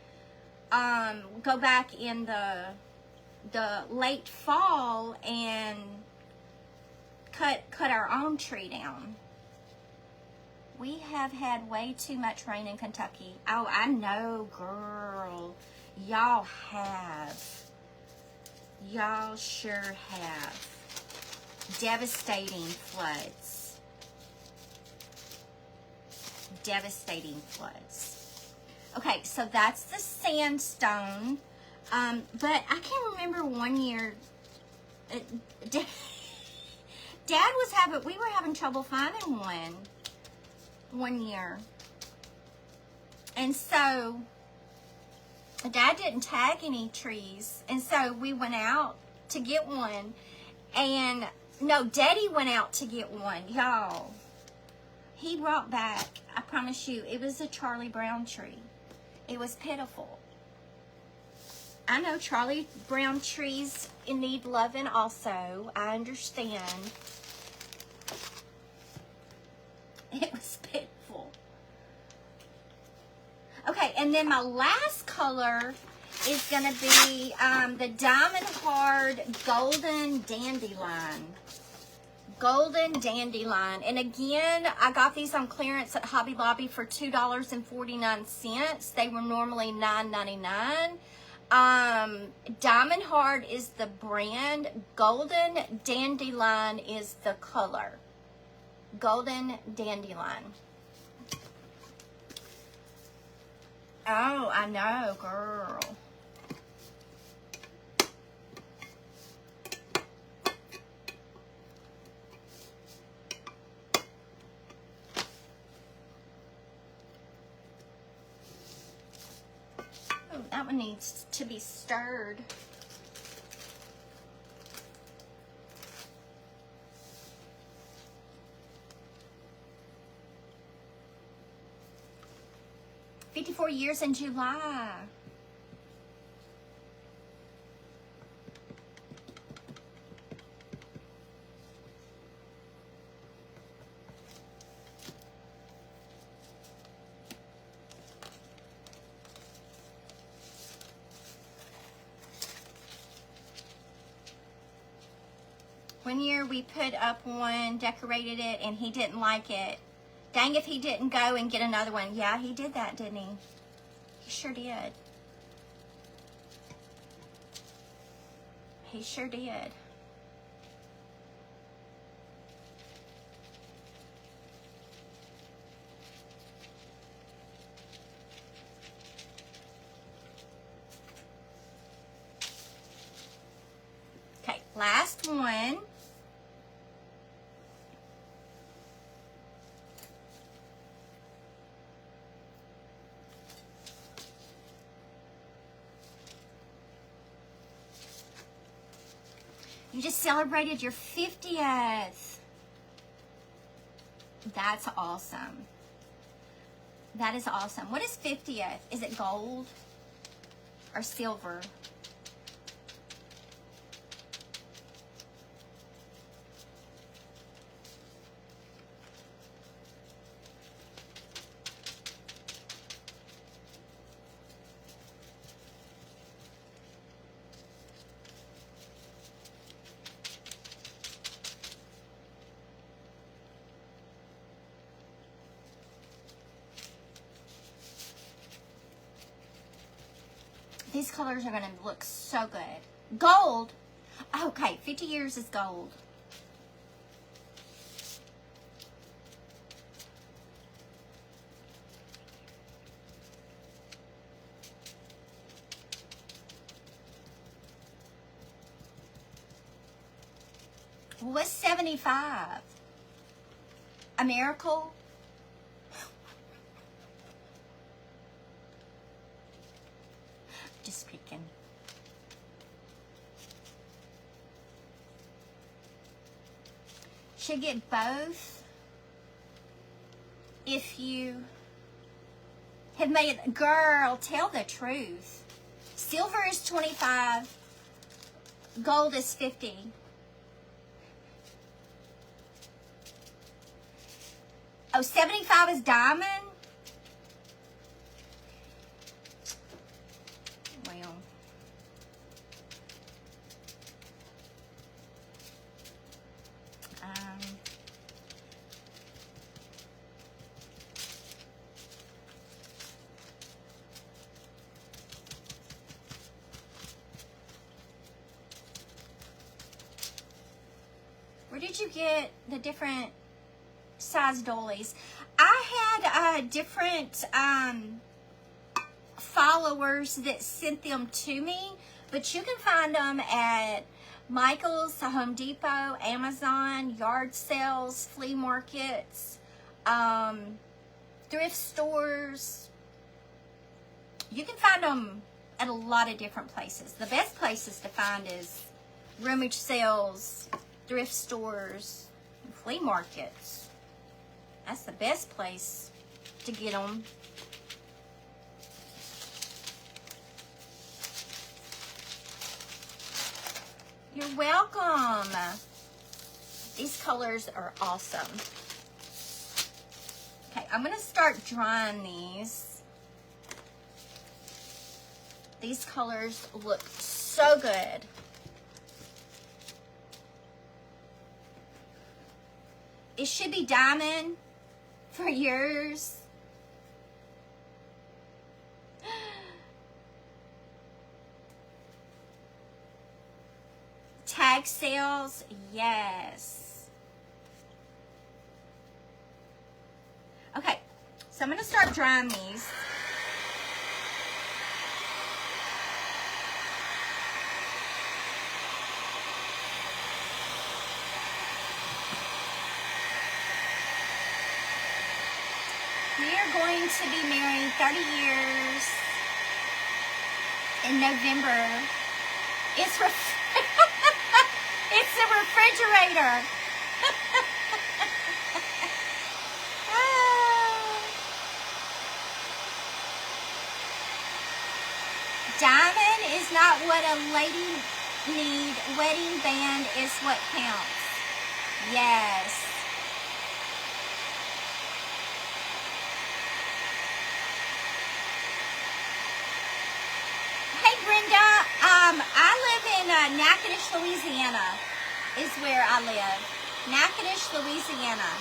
go back in the late fall and cut our own tree down. We have had way too much rain in Kentucky. Oh, I know, girl. Y'all have. Y'all sure have. Devastating floods. Devastating floods. Okay, so that's the Sandstone. But I can remember one year, Dad was we were having trouble finding one year. And so Dad didn't tag any trees, and so we went out to get one. And no, Daddy went out to get one, y'all. He brought back, I promise you, it was a Charlie Brown tree. It was pitiful. I know Charlie Brown trees need loving also. I understand. It was pitiful. Okay, and then my last color is going to be the Diamond Hard Golden Dandelion. Golden Dandelion. And again, I got these on clearance at Hobby Lobby for $2.49. They were normally $9.99. Diamond Heart is the brand. Golden Dandelion is the color. Golden Dandelion. Oh, I know, girl. Oh, that one needs to be stirred. "54 years in July." One year we put up one, decorated it, and he didn't like it. Dang if he didn't go and get another one. Yeah, he did that, didn't he? He sure did. He sure did. Okay, last one. You just celebrated your 50th. That's awesome. That is awesome. What is 50th? Is it gold or silver? These colors are going to look so good. Gold. Okay, 50 years is gold. What's 75? A miracle? Just peeking. Should get both if you have made it. Girl, tell the truth. Silver is 25. Gold is 50. Oh, 75 is diamond? Well. Where did you get the different size dollies? I had different followers that sent them to me, but you can find them at Michael's, Home Depot, Amazon, yard sales, flea markets, thrift stores. You can find them at a lot of different places. The best places to find is rummage sales, thrift stores, and flea markets. That's the best place to get them. You're welcome. These colors are awesome. Okay, I'm going to start drying these. These colors look so good. It should be diamond for yours. Tag sales, yes. Okay, so I'm going to start drying these. We are going to be married 30 years in November. It's it's a refrigerator. Diamond is not what a lady need. Wedding band is what counts. Yes. Hey Brenda, I live in Natchitoches, Louisiana is where I live. Natchitoches, Louisiana.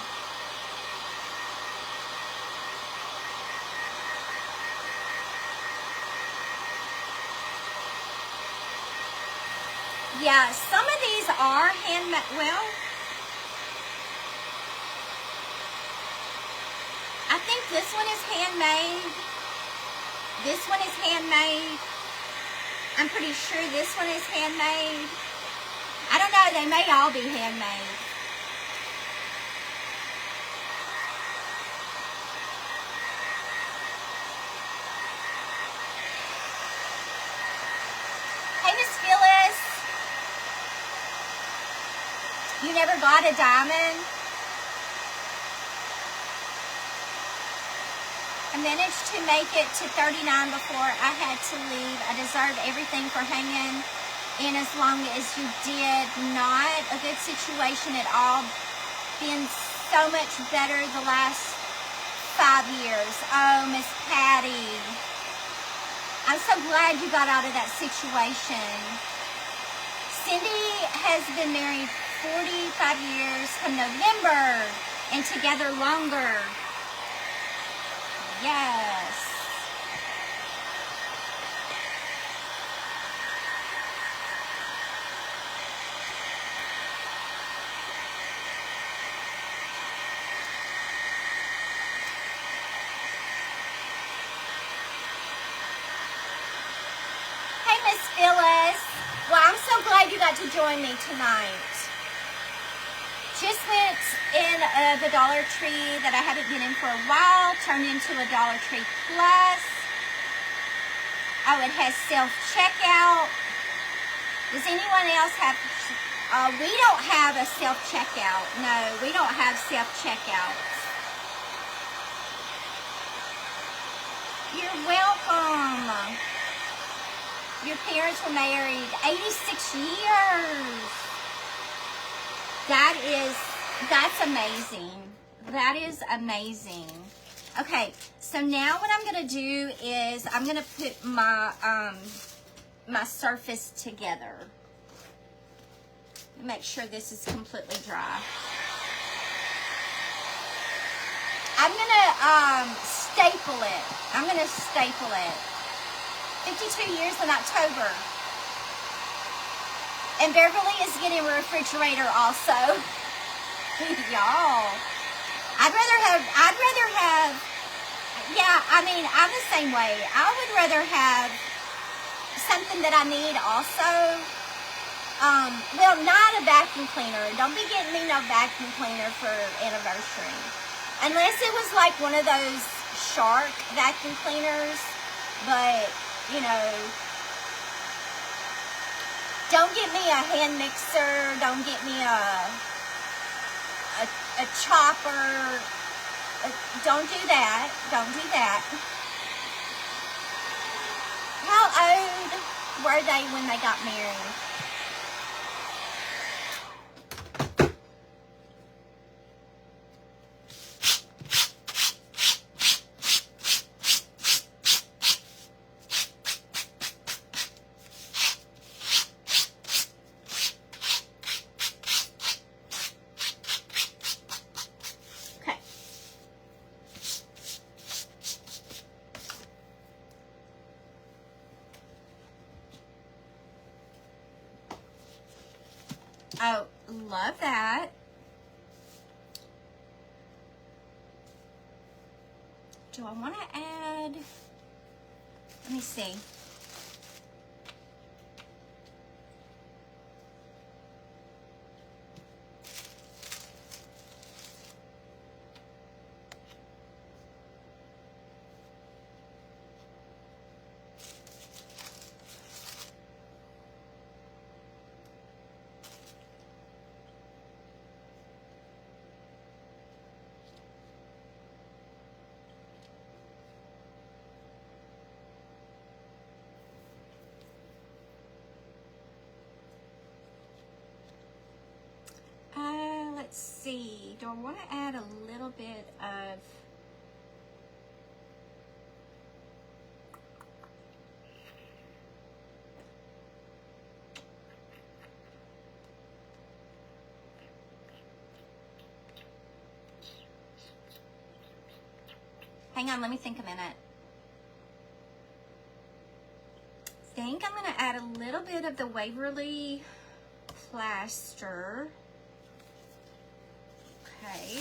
Yeah, some of these are handmade. Well, I think this one is handmade. This one is handmade. I'm pretty sure this one is handmade. I don't know, they may all be handmade. Hey, Miss Phyllis. You never got a diamond? I managed to make it to 39 before I had to leave. I deserve everything for hanging in as long as you did. Not a good situation at all. Been so much better the last 5 years. Oh, Miss Patty. I'm so glad you got out of that situation. Cindy has been married 45 years come November and together longer. Yes. Hey, Miss Phyllis. Well, I'm so glad you got to join me tonight. Just went in the Dollar Tree that I haven't been in for a while, turned into a Dollar Tree Plus. Oh, it has self-checkout. Does anyone else have, we don't have a self-checkout. No, we don't have self-checkouts. You're welcome. Your parents were married 86 years. That's amazing. That is amazing. Okay, so now what I'm gonna do is I'm gonna put my my surface together. Make sure this is completely dry. I'm gonna staple it. I'm gonna staple it. 52 years in October. And Beverly is getting a refrigerator also. Y'all. I'd rather have, yeah, I mean, I'm the same way. I would rather have something that I need also. Well, not a vacuum cleaner. Don't be getting me no vacuum cleaner for anniversary. Unless it was like one of those Shark vacuum cleaners. But, you know, don't get me a hand mixer. Don't get me a chopper. Don't do that. Don't do that. How old were they when they got married? Oh, love that. Do I want to add, let me see. Let's see, do I want to add a little bit of, hang on, let me think a minute. I think I'm going to add a little bit of the Waverly plaster. Okay.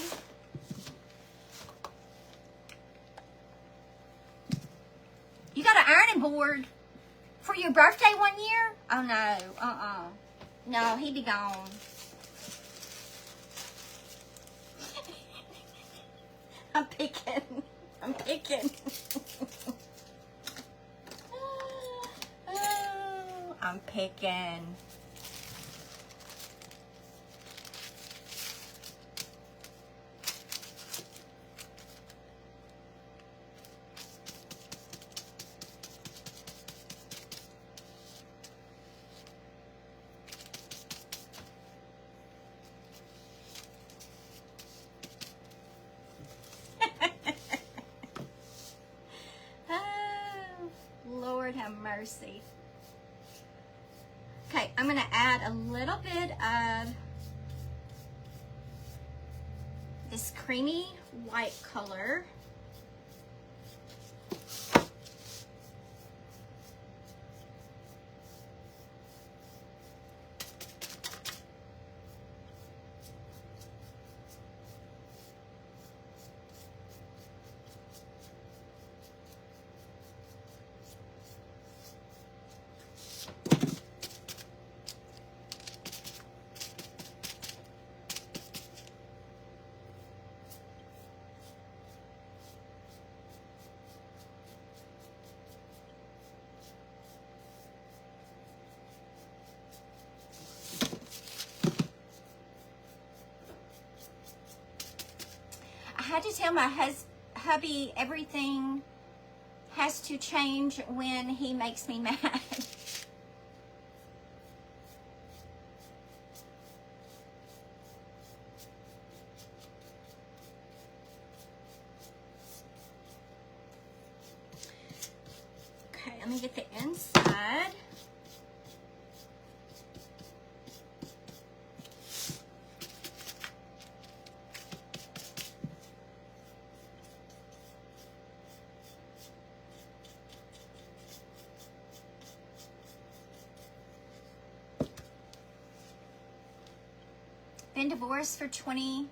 You got an ironing board for your birthday one year? Oh no, no, he'd be gone. I'm picking. I'm picking. Oh, I'm picking. Lord have mercy. Okay, I'm going to add a little bit of this creamy white color. I had to tell my hubby everything has to change when he makes me mad. Okay, let me get the inside. Been divorced for 20,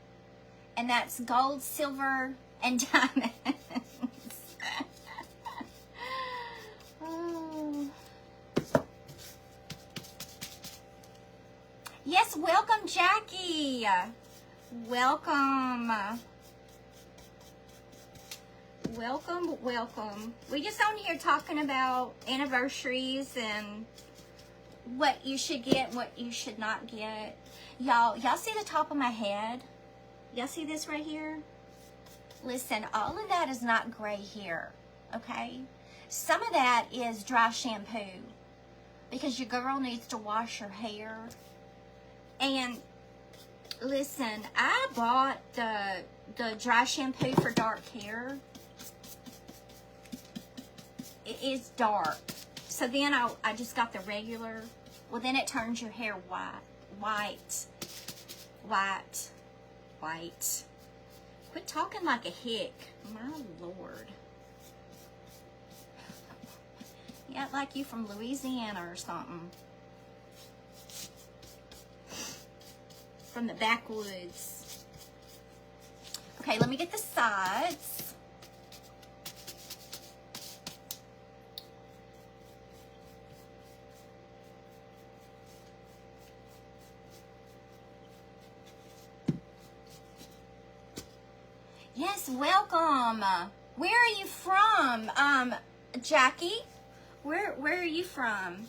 and that's gold, silver, and diamonds. Oh. Yes, welcome, Jackie. Welcome. Welcome, welcome. We just on here talking about anniversaries and what you should get, what you should not get. Y'all see the top of my head? Y'all see this right here? Listen, all of that is not gray hair, okay? Some of that is dry shampoo because your girl needs to wash her hair. And listen, I bought the dry shampoo for dark hair. It is dark. So then I just got the regular. Well, then it turns your hair white. Quit talking like a hick. My Lord. You act like you from Louisiana or something. from the backwoods. Okay, let me get the sides. Yes, welcome. Where are you from? Jackie, where are you from?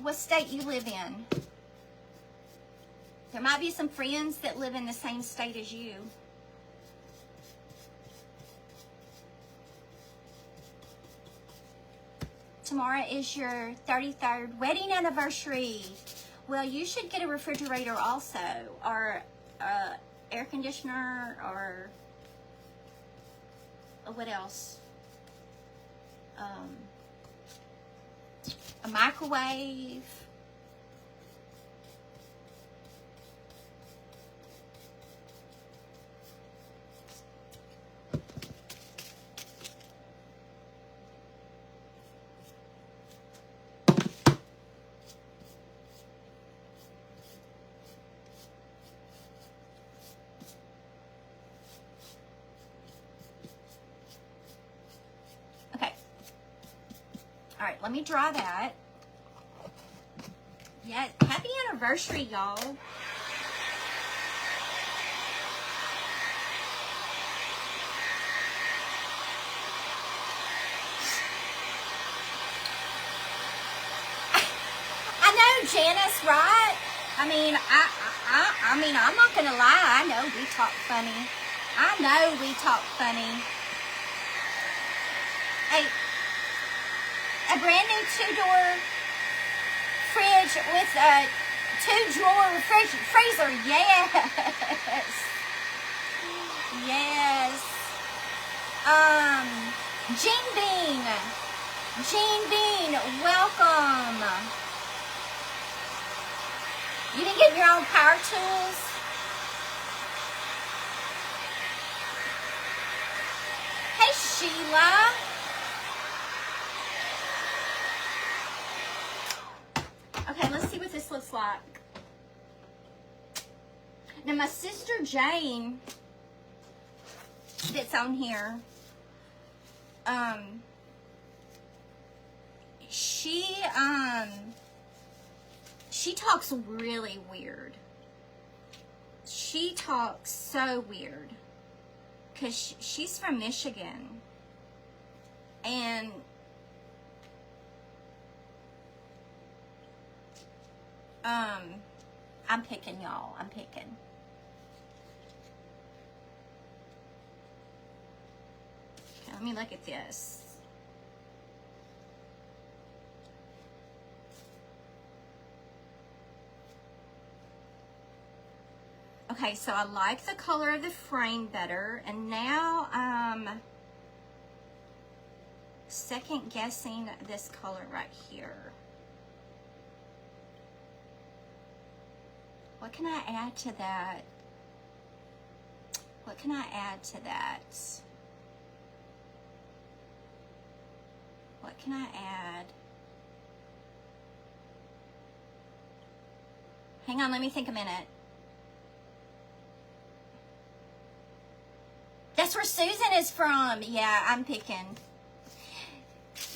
What state you live in? There might be some friends that live in the same state as you. Tomorrow is your 33rd wedding anniversary. Well, you should get a refrigerator also, or air conditioner, or what else? A microwave. All right, let me draw that. Yeah, happy anniversary, y'all. I know, Janice, right? I mean, I'm not gonna lie. I know we talk funny. I know we talk funny. Hey. A brand new 2-door fridge with a 2-drawer freezer. Yes. Yes. Jean Bean, welcome. You didn't get your own power tools? Hey, Sheila. Okay, let's see what this looks like. Now, my sister Jane, that's on here, she talks really weird. She talks so weird, because she's from Michigan, and I'm picking, y'all. I'm picking. Okay, let me look at this. Okay, so I like the color of the frame better, and now I'm second guessing this color right here. What can I add to that? What can I add to that? What can I add? Hang on, let me think a minute. That's where Susan is from. Yeah, I'm picking.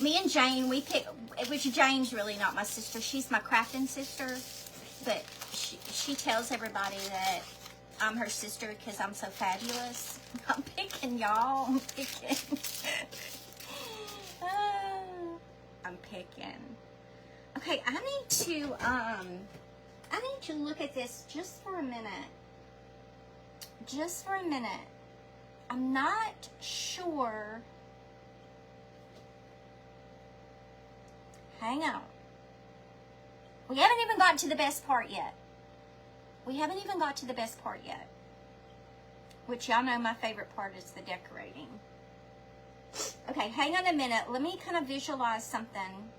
Me and Jane, we pick, which Jane's really not my sister. She's my crafting sister, but she tells everybody that I'm her sister because I'm so fabulous. I'm picking, y'all. I'm picking. I'm picking. Okay, I need to look at this just for a minute. Just for a minute. I'm not sure. Hang on. We haven't even gotten to the best part yet. We haven't even got to the best part yet. Which y'all know my favorite part is the decorating. Okay, hang on a minute. Let me kind of visualize something.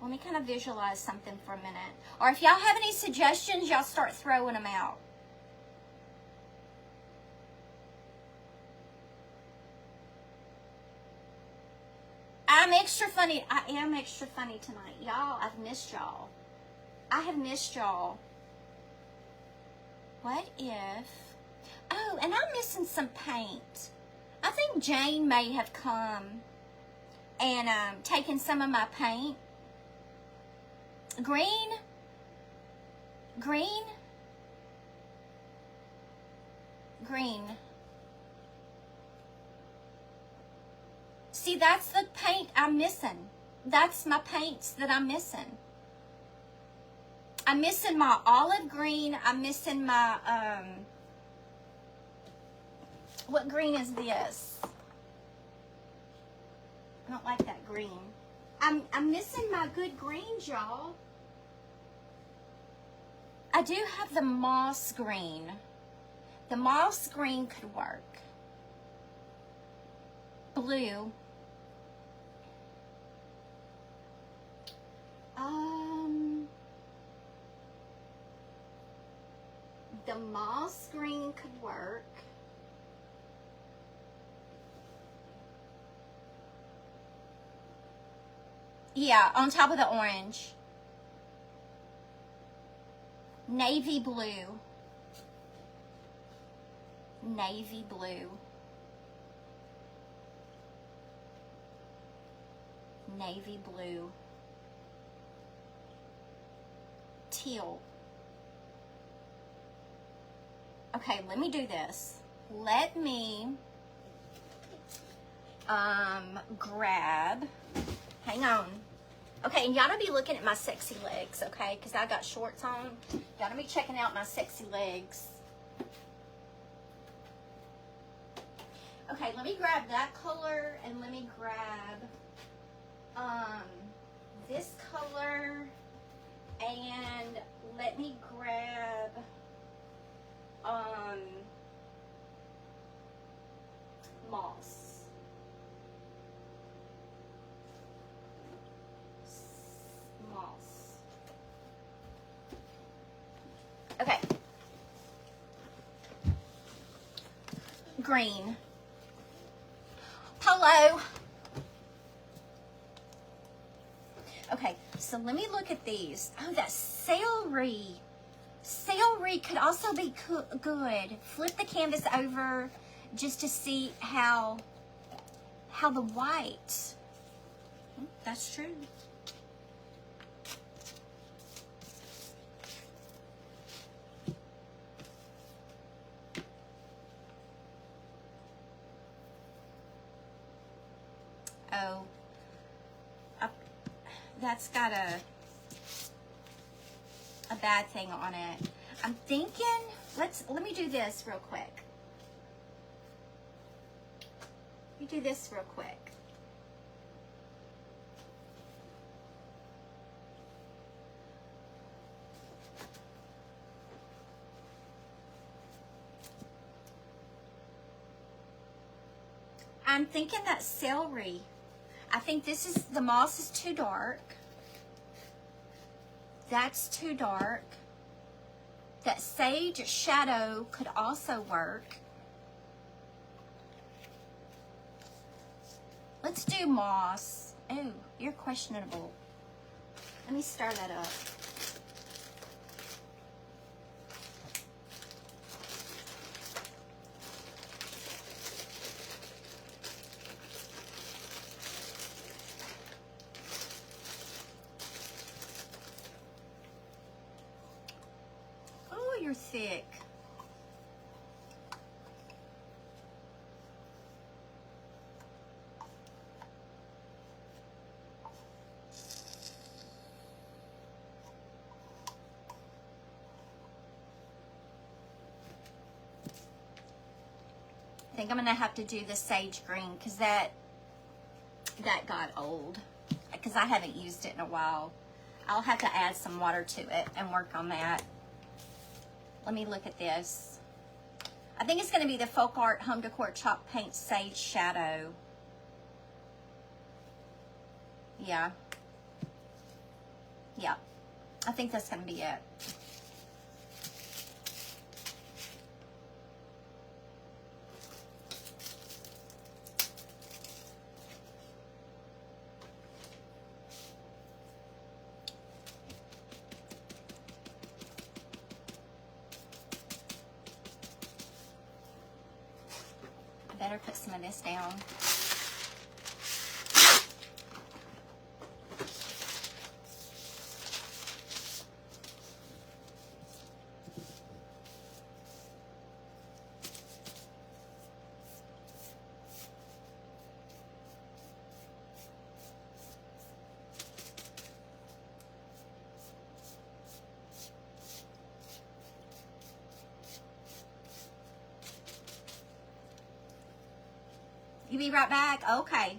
Let me kind of visualize something for a minute. Or if y'all have any suggestions, y'all start throwing them out. I'm extra funny. I am extra funny tonight. Y'all, I've missed y'all. I have missed y'all. what if, oh, and I'm missing some paint. I think Jane may have come and taken some of my paint. Green. See, that's the paint I'm missing. That's my paints that I'm missing. I'm missing my olive green. I'm missing my, what green is this? I don't like that green. I'm missing my good greens, y'all. I do have the moss green. The moss green could work. Blue. The moss green could work. Yeah, on top of the orange. Navy blue. Navy blue. Navy blue. Teal. Okay, let me do this. Let me grab, hang on. Okay, and y'all to be looking at my sexy legs, okay? Because I got shorts on. Y'all to be checking out my sexy legs. Okay, let me grab that color and let me grab this color and let me grab moss. Moss. Okay. Green. Hello. Okay, so let me look at these. Oh, that celery. Celery could also be good. Flip the canvas over just to see how the white. That's true. Oh, that's got a bad thing on it. I'm thinking, let me do this real quick. Let me do this real quick. I'm thinking that celery. I think the moss is too dark. That's too dark. That sage shadow could also work. Let's do moss. Oh, you're questionable. Let me stir that up. You're thick. I think I'm gonna have to do the sage green because that got old because I haven't used it in a while. I'll have to add some water to it and work on that. Let me look at this. I think it's going to be the Folk Art Home Decor Chalk Paint Sage Shadow. Yeah. Yeah. I think that's going to be it. better put some of this down. You be right back? Okay.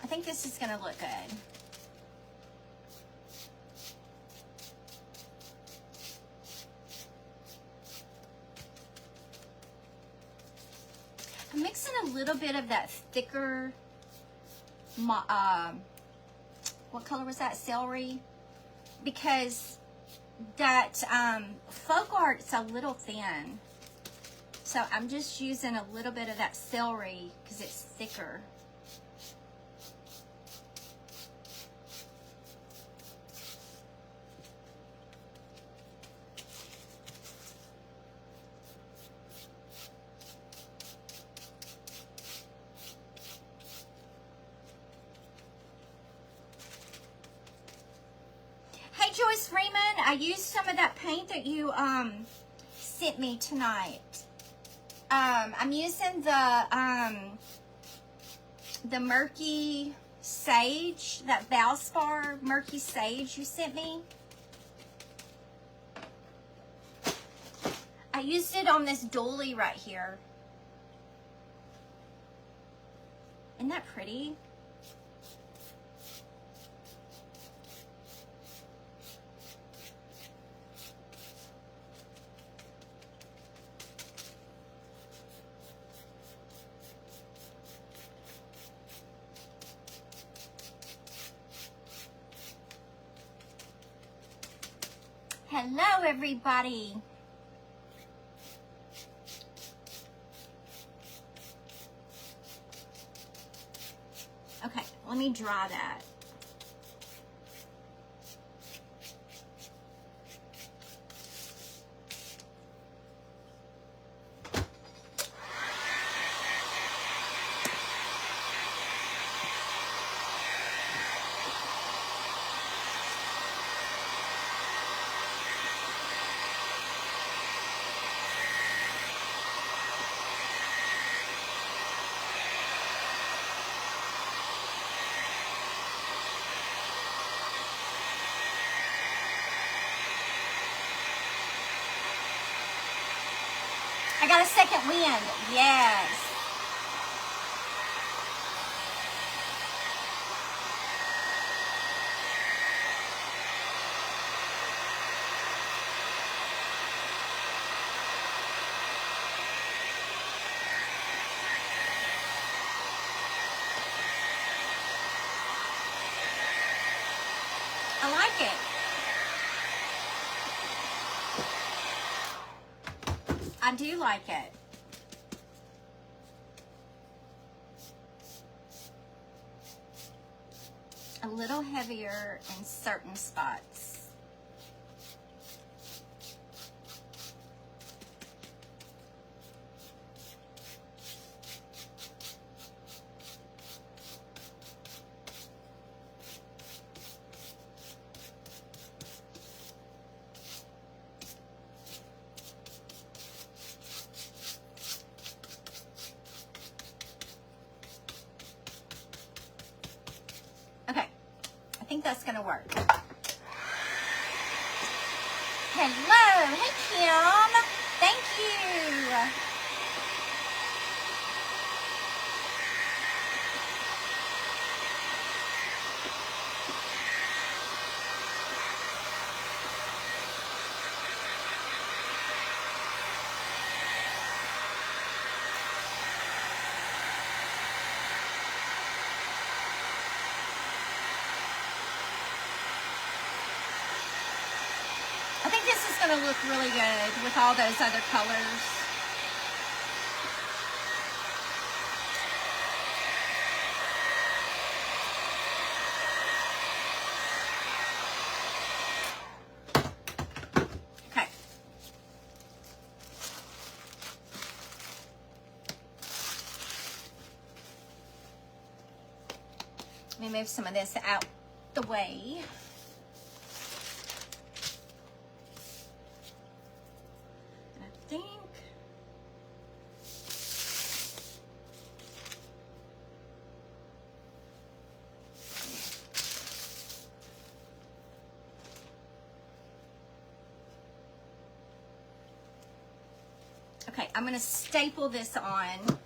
I think this is going to look good. I'm mixing a little bit of that thicker, what color was that, celery? Because that folk art's a little thin. So I'm just using a little bit of that celery because it's thicker. Joyce Freeman, I used some of that paint that you sent me tonight. I'm using the murky sage, that Valspar murky sage you sent me. I used it on this dolly right here. Isn't that pretty? Hello, everybody. Okay, let me dry that. I got a second wind. Yes. I like it. I do like it. A little heavier in certain spots. that's gonna work. Hello, hey Kim, thank you. I think this is going to look really good with all those other colors. Okay. Let me move some of this out the way. Okay, I'm going to staple this on.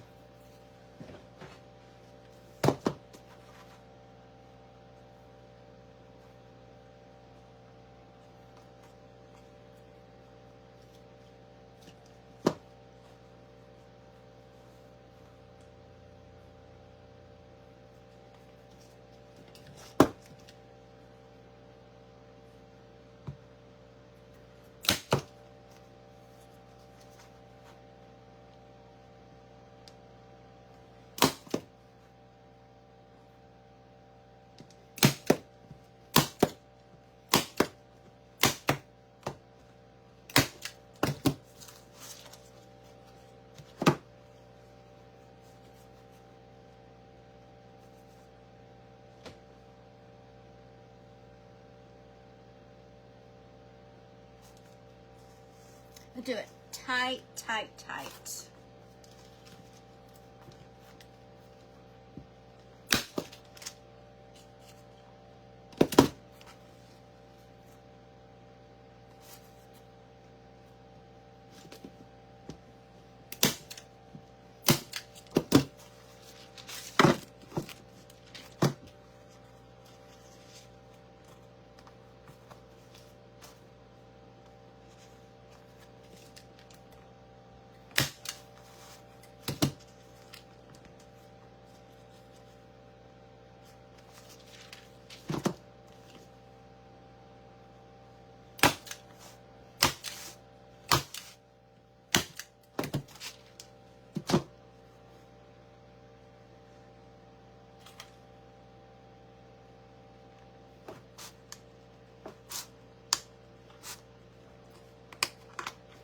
I'll do it tight, tight, tight.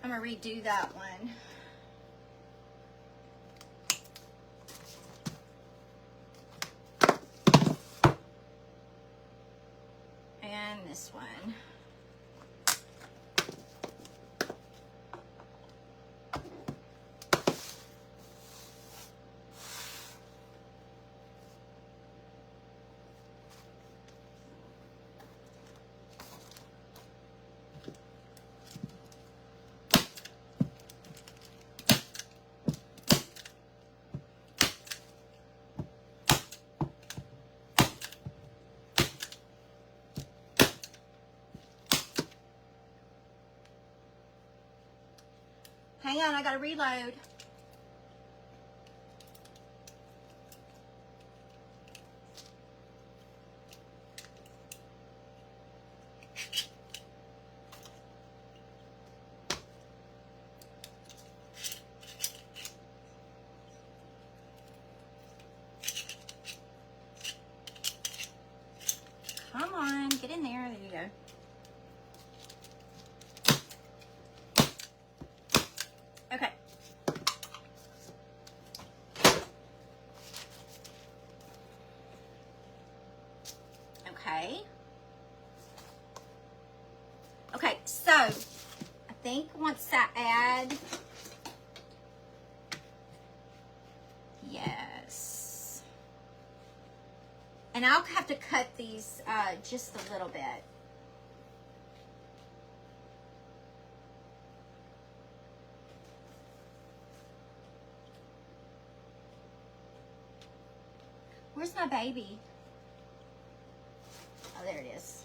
I'm gonna redo that one. And this one. Hang on, I gotta reload. Come on, get in there. There you go. Okay. Okay. Okay, so I think once I add, yes. And I'll have to cut these just a little bit. Where's my baby? Oh, there it is.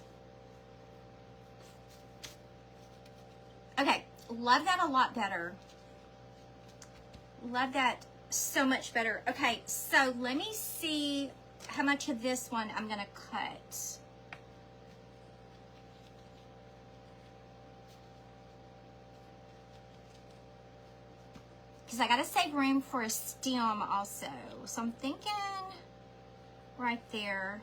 Okay, love that a lot better. Love that so much better. Okay, so let me see how much of this one I'm gonna cut. Because I gotta save room for a stem also. So I'm thinking right there.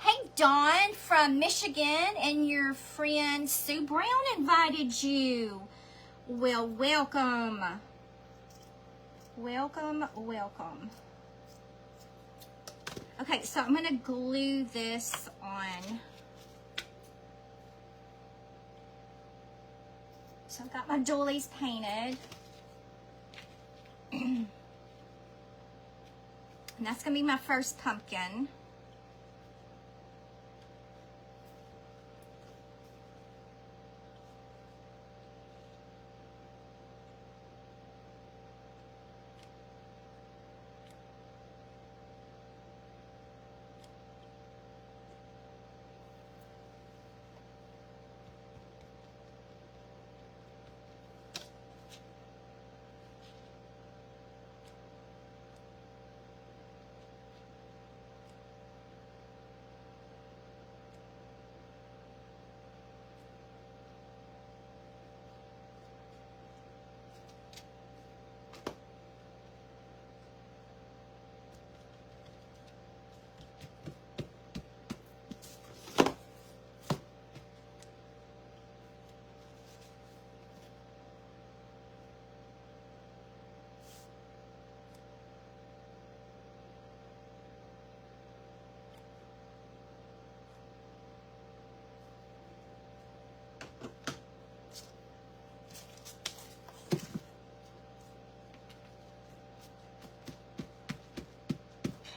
Hey Dawn from Michigan, and your friend Sue Brown invited you. Well, welcome. Welcome, welcome. Okay, so I'm gonna glue this on. So I've got my dollies painted. And that's gonna be my first pumpkin.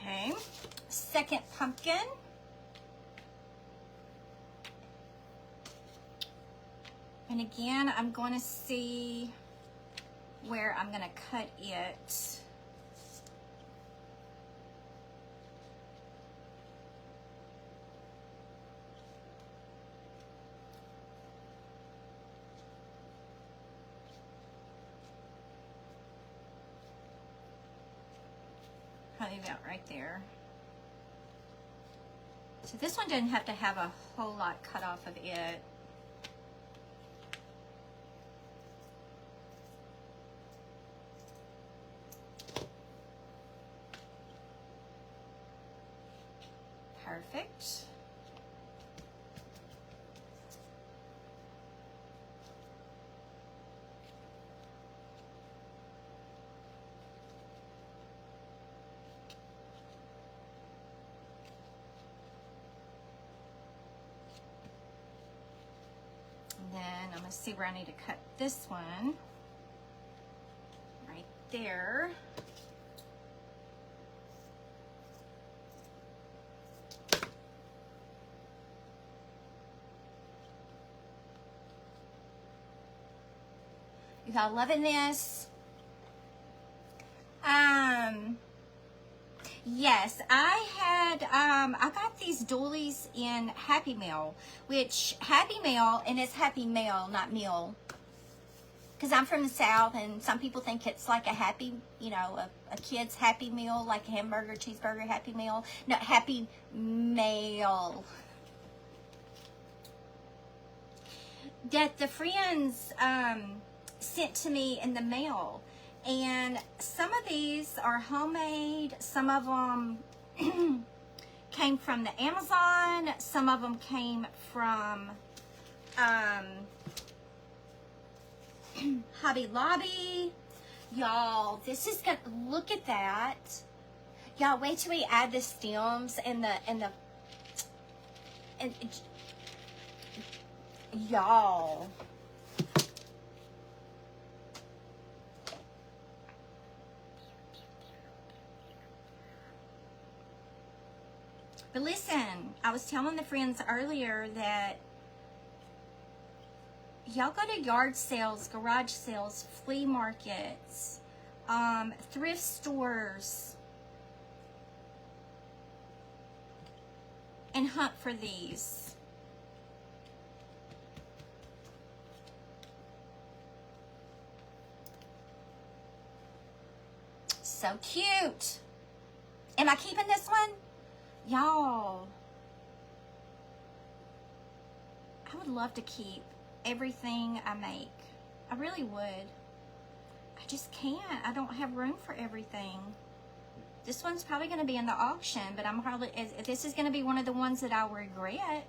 Okay, second pumpkin. And again, I'm going to see where I'm going to cut it. Probably about right there. So this one doesn't have to have a whole lot cut off of it. Perfect. And then I'm going to see where I need to cut this one. Right there. You guys loving this? Yes, I got these dollies in Happy Meal, which Happy Meal, and it's Happy Meal, not meal. Because I'm from the South, and some people think it's like a happy, you know, a kid's Happy Meal, like a hamburger, cheeseburger Happy Meal. No, Happy Meal. That the friends sent to me in the mail. And some of these are homemade. Some of them came from the Amazon. Some of them came from Hobby Lobby. Y'all, this is good. Look at that. Y'all, wait till we add the stems and y'all. But listen, I was telling the friends earlier that y'all go to yard sales, garage sales, flea markets, thrift stores, and hunt for these. So cute. Am I keeping this one? Y'all, I would love to keep everything I make. I really would. I just can't. I don't have room for everything. This one's probably going to be in the auction, but I'm probably, this is going to be one of the ones that I'll regret.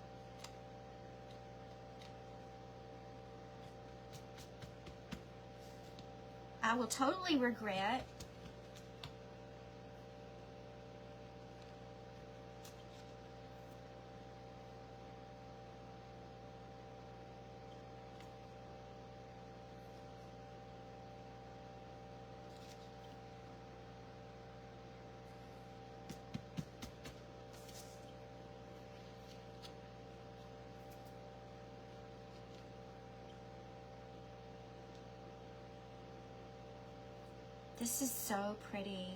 I will totally regret. This is so pretty.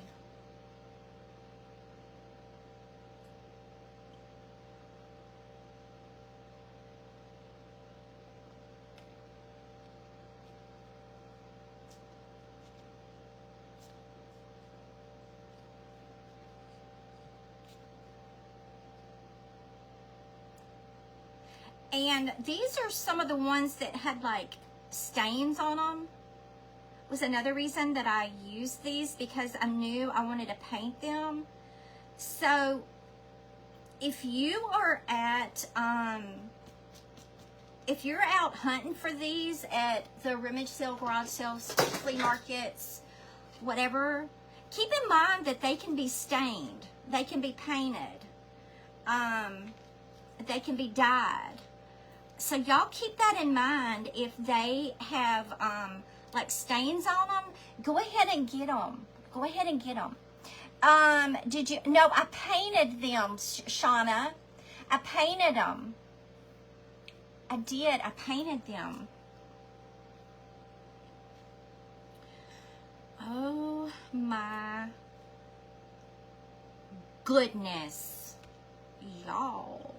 And these are some of the ones that had like stains on them. Was another reason that I used these, because I knew I wanted to paint them. So if you are at if you're out hunting for these at the rummage sale, garage sales, flea markets, whatever, keep in mind that they can be stained, they can be painted, they can be dyed. So y'all keep that in mind. If they have like stains on them, go ahead and get them. Go ahead and get them. Did you? No, I painted them, Shauna. I painted them. I did. I painted them. Oh my goodness, y'all.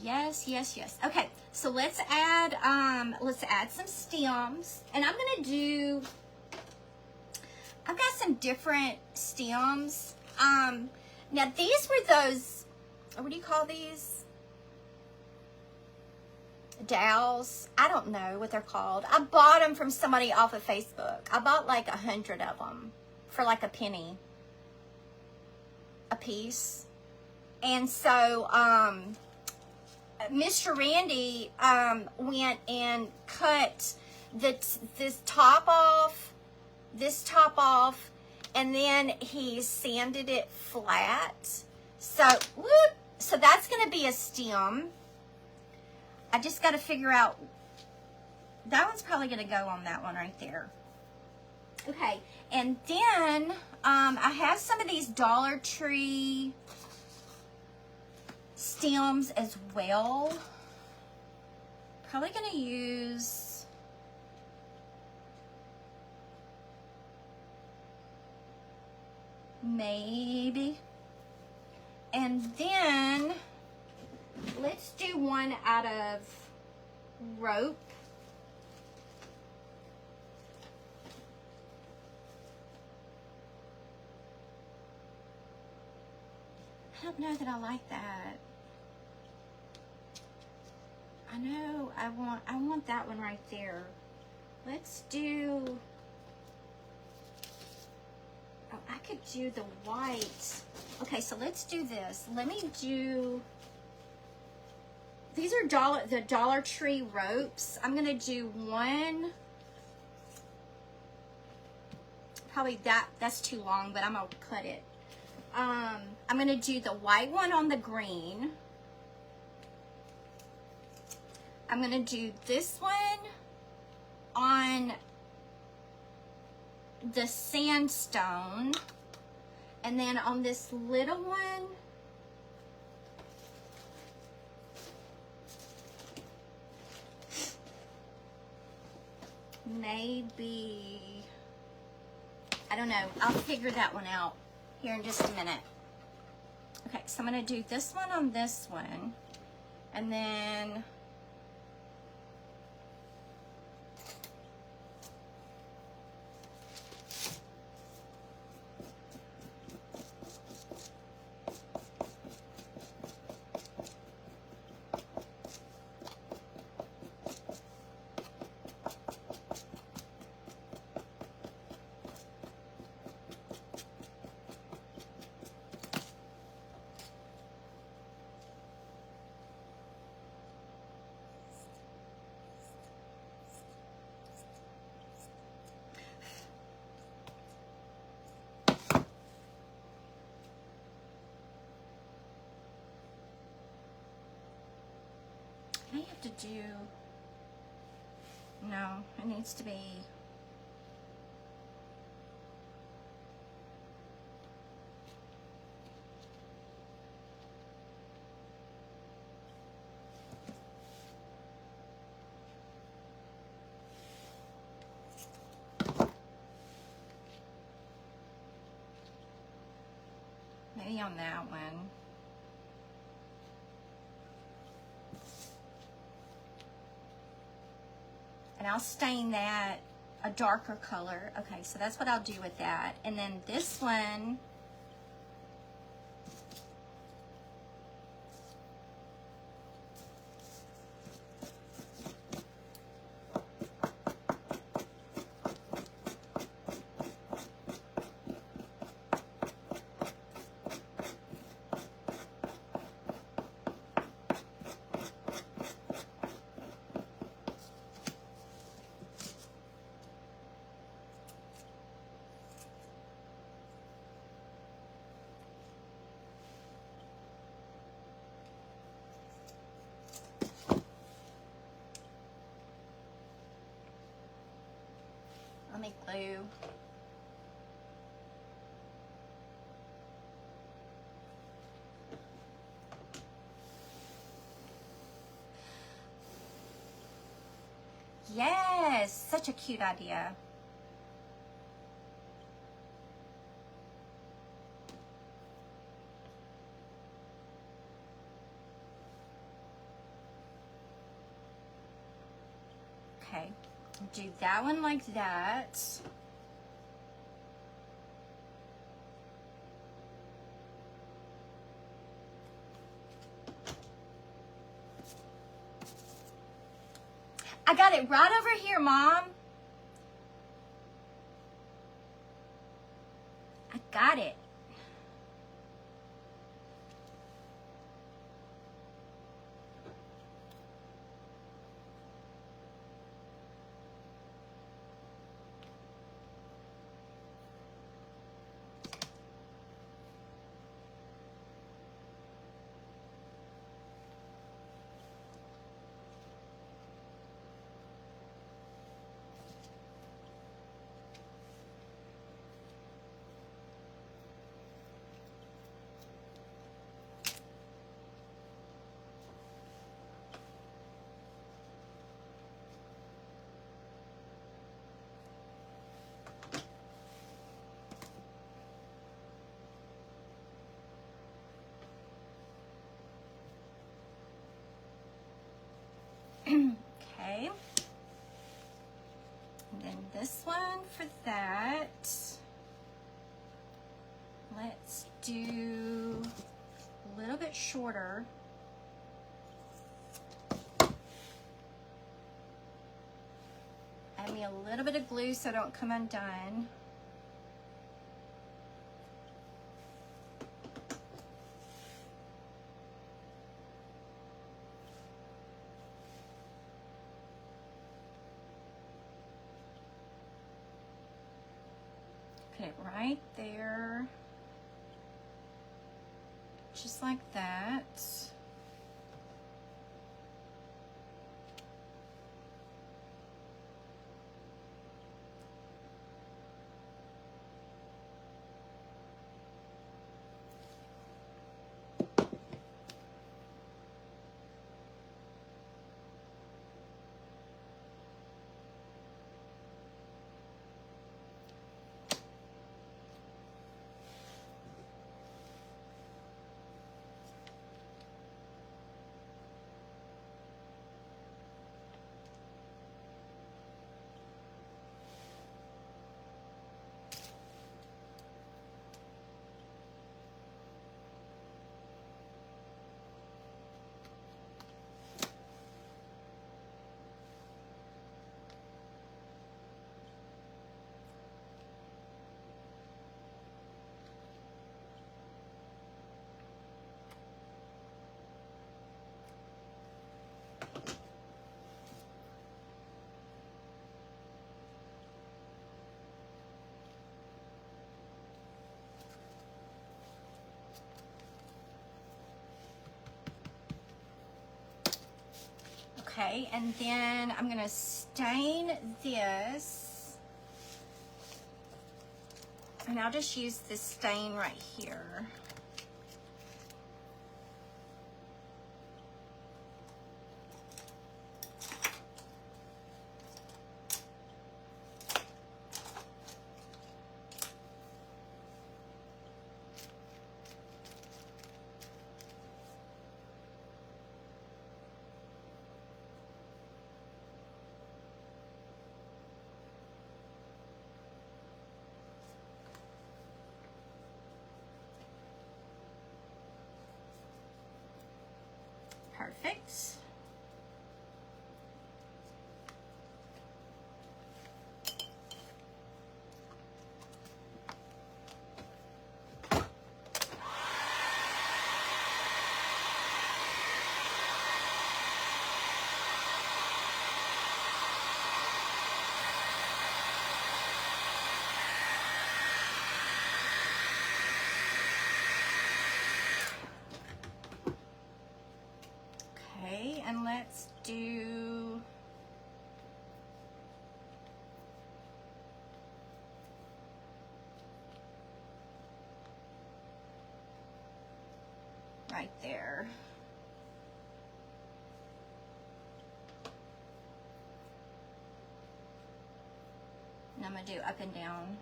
Yes, yes, yes. Okay, so let's add some stems, and I'm gonna do. I've got some different stems. Now these were those. What do you call these? Dowels. I don't know what they're called. I bought them from somebody off of Facebook. I bought like 100 of them for like a penny a piece, and so Mr. Randy went and cut this top off, and then he sanded it flat. So, whoop, so that's going to be a stem. I just got to figure out, that one's probably going to go on that one right there. Okay, and then I have some of these Dollar Tree stems as well. Probably going to use maybe. And then let's do one out of rope. don't know that I like that. I know I want that one right there. Let's do, oh, I could do the white. Okay, so let's do this. Let me do, these are the Dollar Tree ropes. I'm gonna do one, probably that's too long, but I'm gonna cut it. I'm gonna do the white one on the green. I'm gonna do this one on the sandstone, and then on this little one, maybe, I don't know, I'll figure that one out here in just a minute. Okay, so I'm gonna do this one on this one, and then I have to do, no, it needs to be, maybe on that one. And I'll stain that a darker color. Okay, so that's what I'll do with that. And then this one, let me glue. Yes, such a cute idea. Okay, do that one like that. I got it right over here, Mom. I got it. Okay. And then this one for that. Let's do, little bit shorter. Add me a little bit of glue so I don't come undone. Put it right there, just like that. Okay, and then I'm gonna stain this, and I'll just use this stain right here. Perfect. Okay, and let's do right there. And I'm gonna do up and down.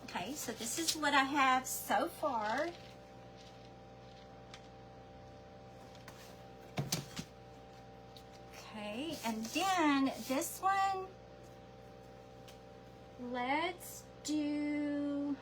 Okay, so this is what I have so far. Okay, and then this one, let's do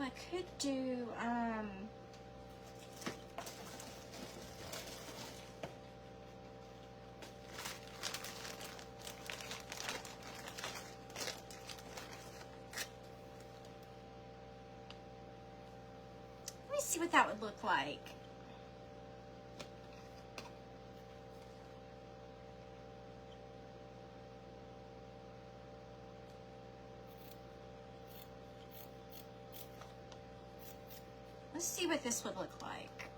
I could do, let me see what that would look like. Let's see what this would look like.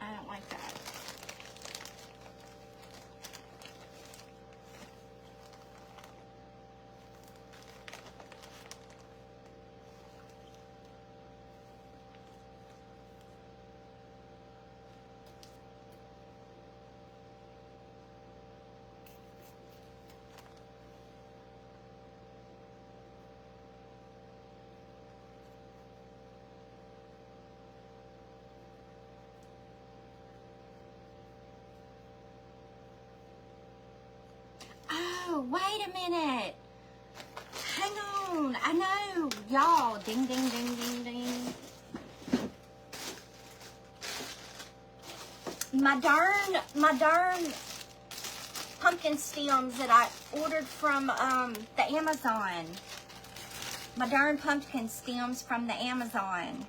I don't like that. Oh, wait a minute. Hang on. I know. Y'all. Ding, ding, ding, ding, ding. My darn pumpkin stems that I ordered from the Amazon. My darn pumpkin stems from the Amazon.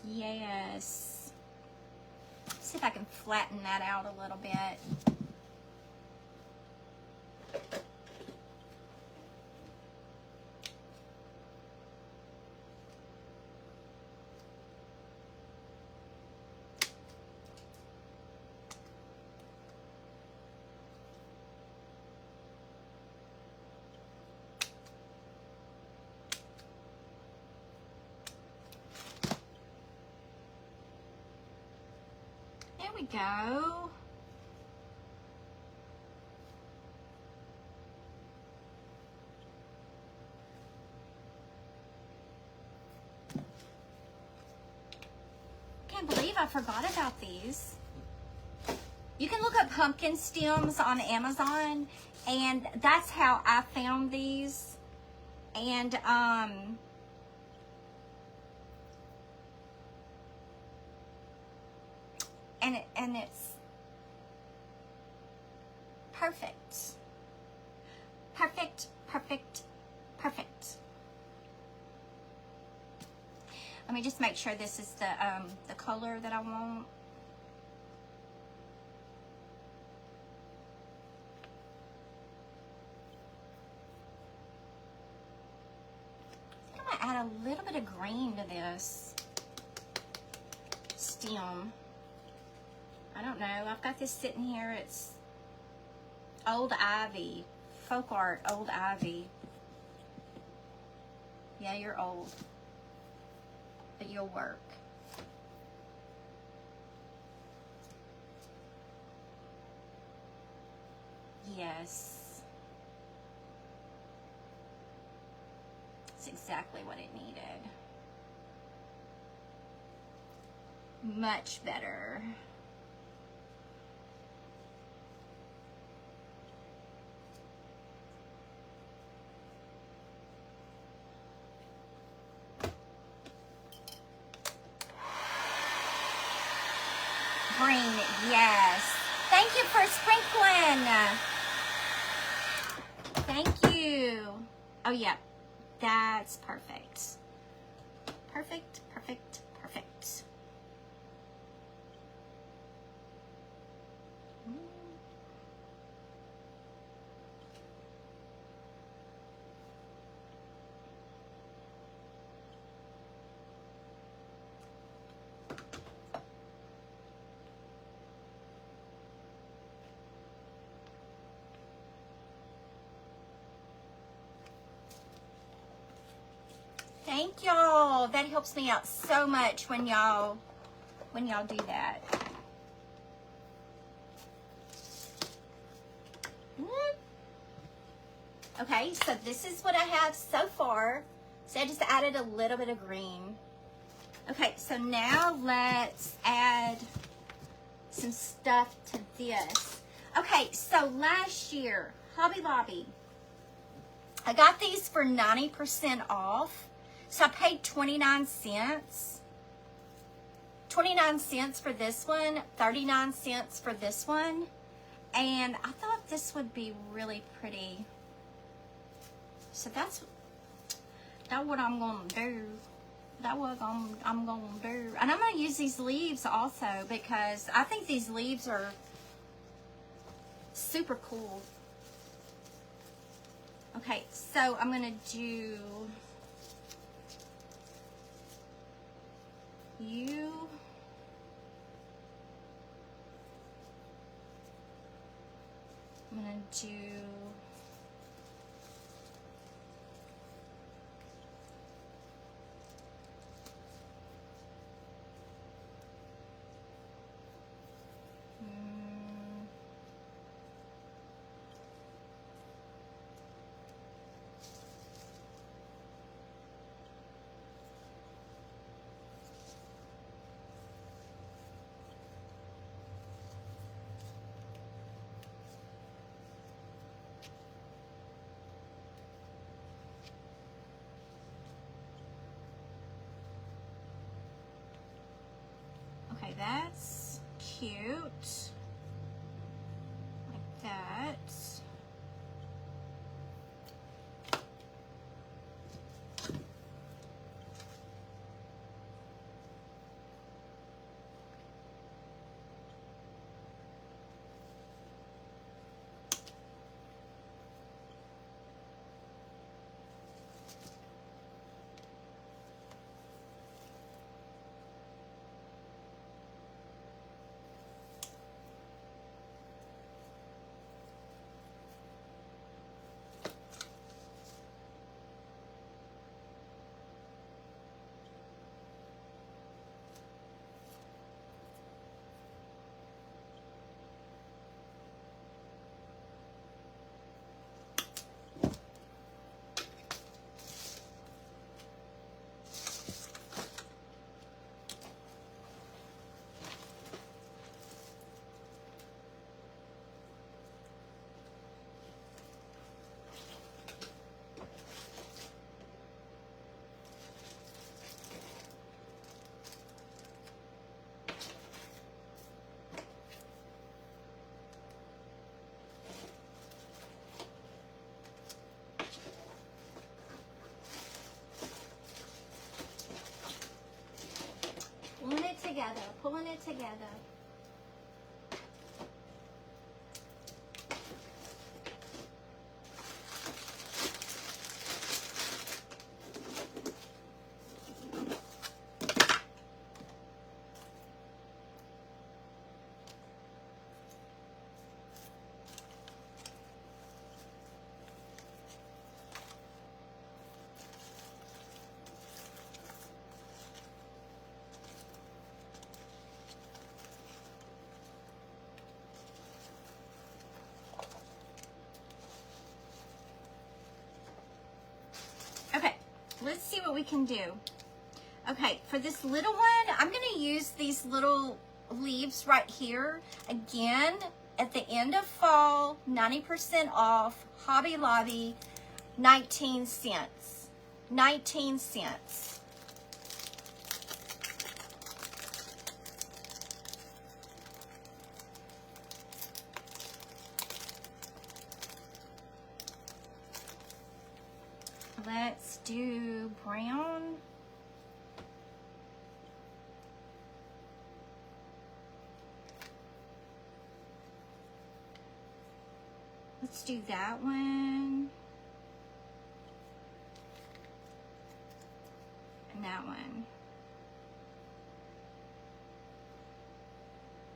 Yes. See if I can flatten that out a little bit. There we go. Can't believe I forgot about these. You can look up pumpkin stems on Amazon, and that's how I found these. And and it's perfect. Perfect, perfect, perfect. Let me just make sure this is the color that I want. I think I'm gonna add a little bit of green to this stem. I don't know. I've got this sitting here. It's Old Ivy. Folk Art Old Ivy. Yeah, you're old. But you'll work. Yes. It's exactly what it needed. Much better. green, yes. Thank you for sprinkling. Thank you. Oh, yeah. That's perfect. Perfect, perfect, perfect. Thank y'all. That helps me out so much when y'all do that. Okay, so this is what I have so far. So I just added a little bit of green. Okay, so now let's add some stuff to this. Okay, so last year, Hobby Lobby, I got these for 90% off. So I paid 29 cents. 29 cents for this one, 39 cents for this one. And I thought this would be really pretty. So that's what I'm going to do. That's what I'm going to do. And I'm going to use these leaves also because I think these leaves are super cool. Okay, so I'm going to do you. I'm going to do okay, that's cute. Like that. Pulling it together. Let's see what we can do. Okay, for this little one, I'm gonna use these little leaves right here. Again, at the end of fall, 90% off, Hobby Lobby, 19 cents. 19 cents. let's do brown. Let's do that one. And that one.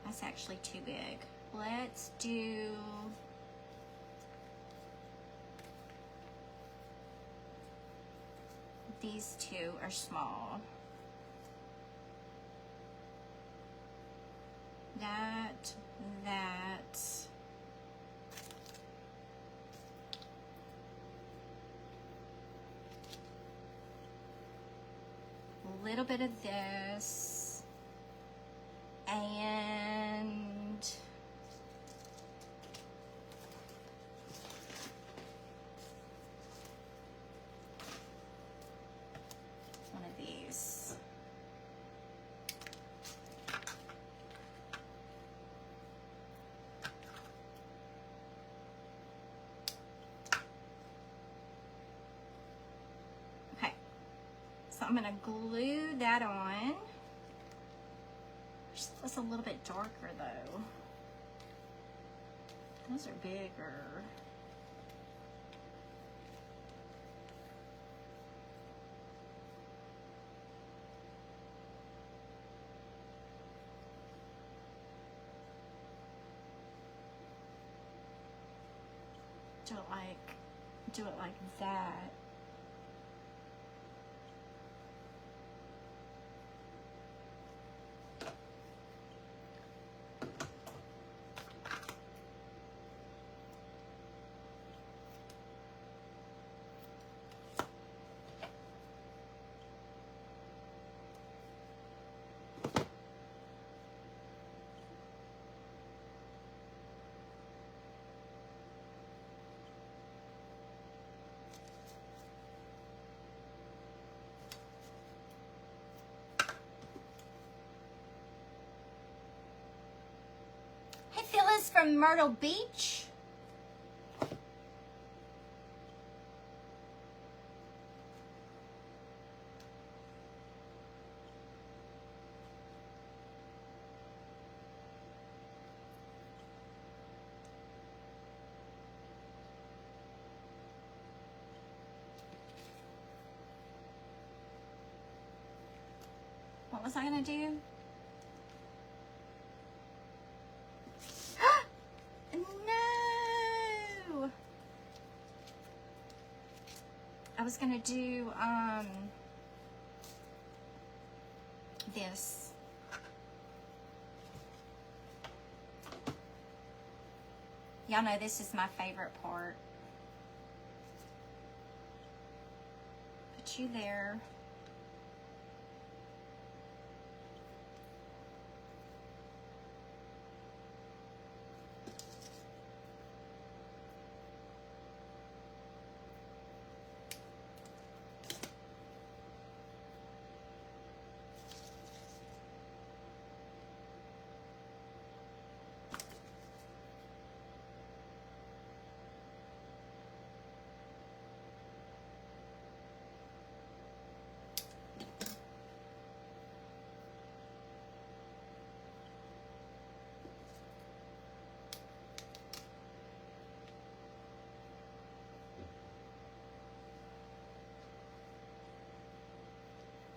That's actually too big. Let's do these two are small. That. A little bit of this. And one of these. Okay, so I'm gonna glue that on. That's a little bit darker though. Those are bigger. Do it like that. Hey, Phyllis from Myrtle Beach. What was I gonna do? No! I was gonna do this. Y'all know this is my favorite part. Put you there.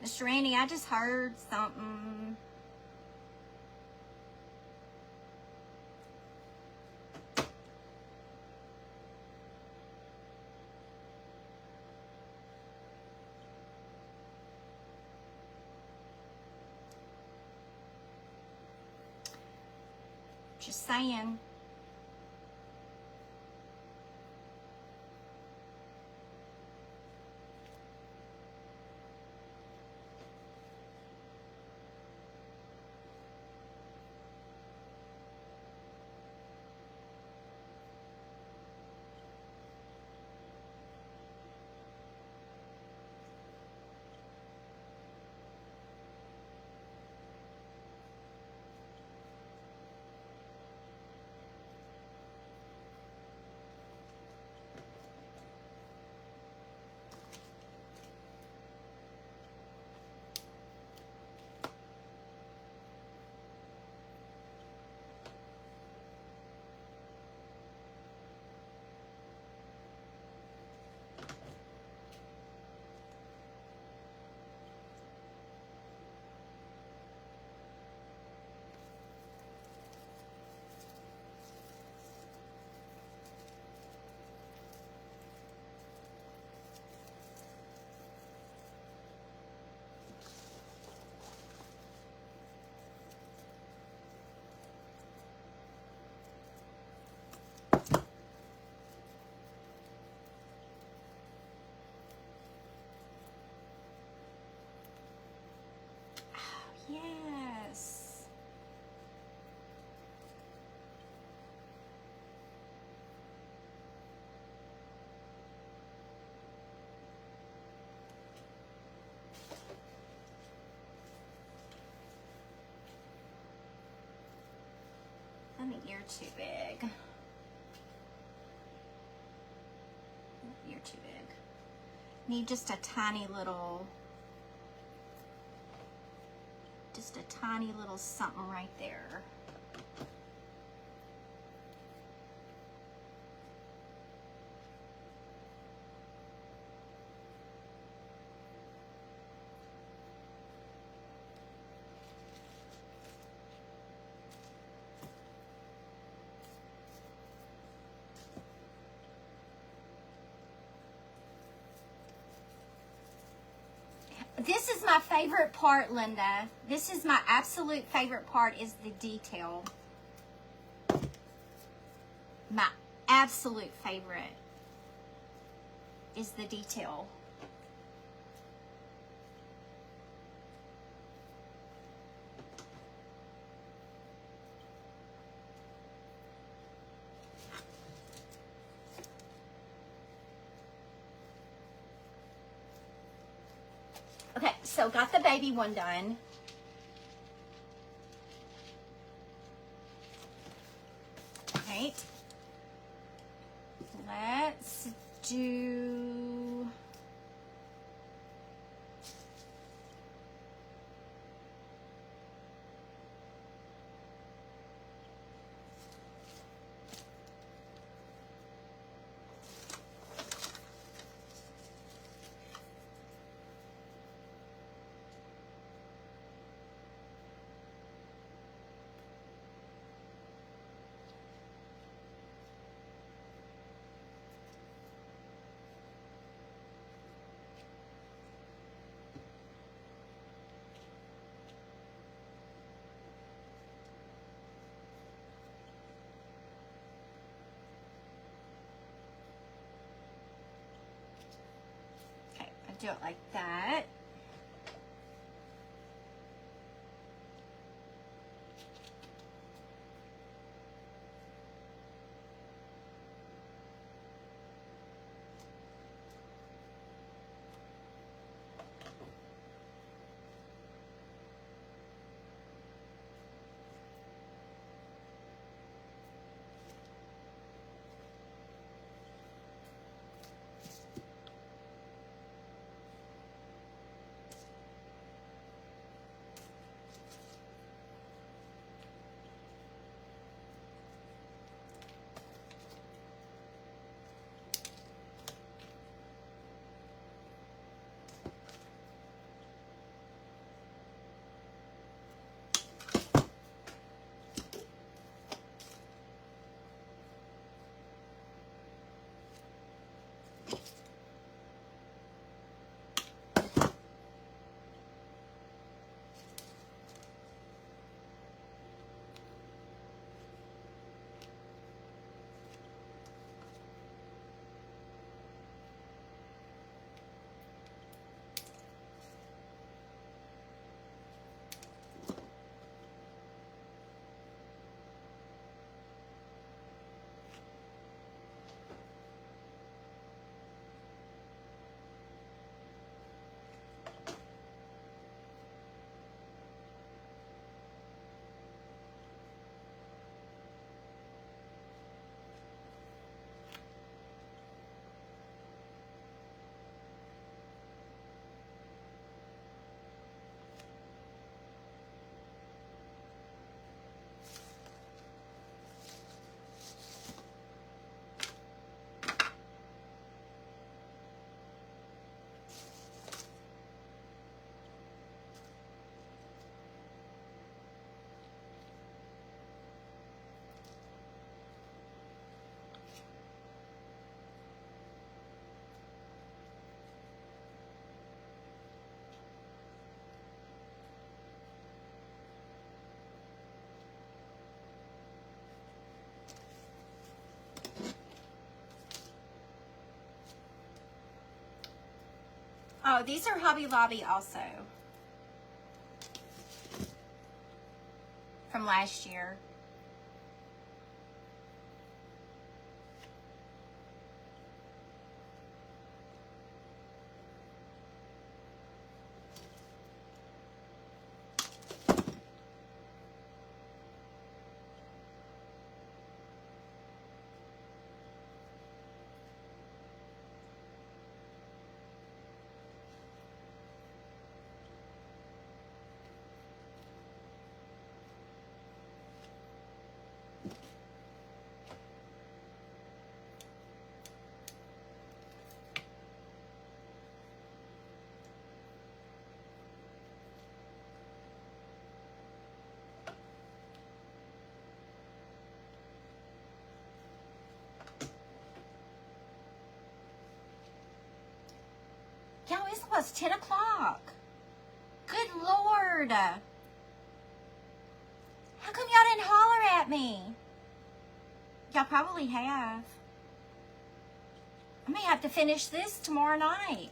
Mr. Randy, I just heard something. Just saying. And the ear too big. Ear too big. Need just a tiny little something right there. This is my favorite part, Linda. This is my absolute favorite part, is the detail. My absolute favorite is the detail. Okay, so got the baby one done. Right. Let's do... Okay, I do it like that. Oh, these are Hobby Lobby also. From last year. Y'all, it was 10 o'clock. Good Lord. How come y'all didn't holler at me? Y'all probably have. I may have to finish this tomorrow night.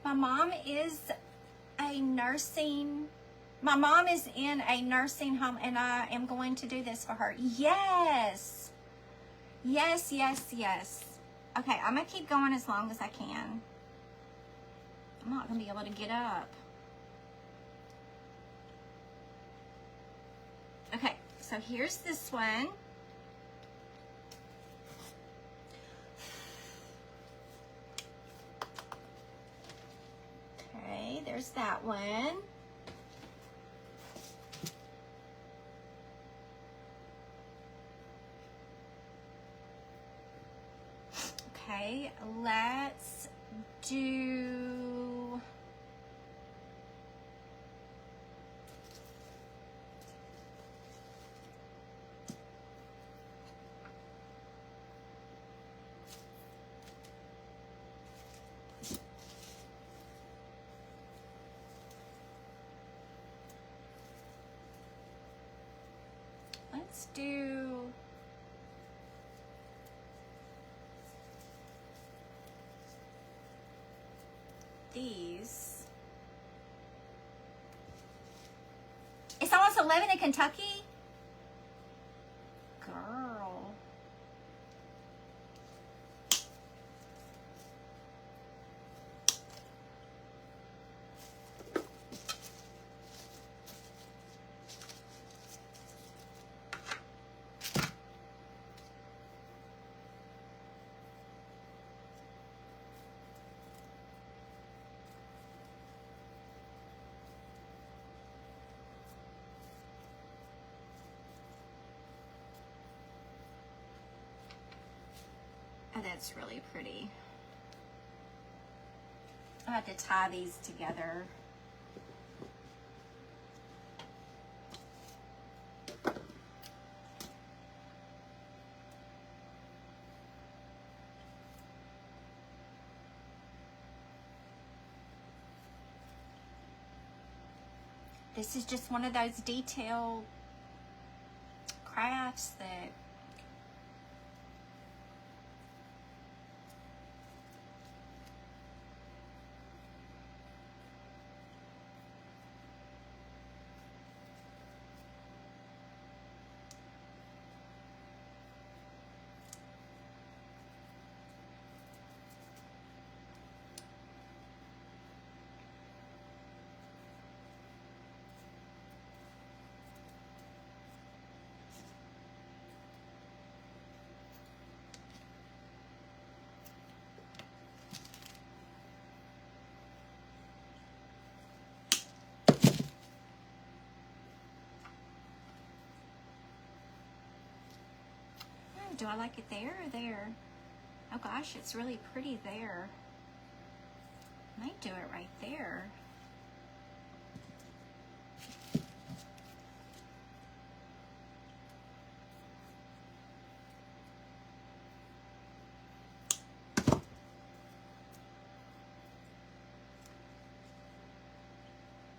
My mom is my mom is in a nursing home, and I am going to do this for her. Yes. Yes, yes, yes. Okay, I'm going to keep going as long as I can. I'm not going to be able to get up. Okay, so here's this one. Okay, there's that one. Okay, let's do these. It's almost 11 in Kentucky. Girl. Oh, that's really pretty. I have to tie these together. This is just one of those detailed crafts that do I like it there or there? Oh gosh, it's really pretty there. Might do it right there.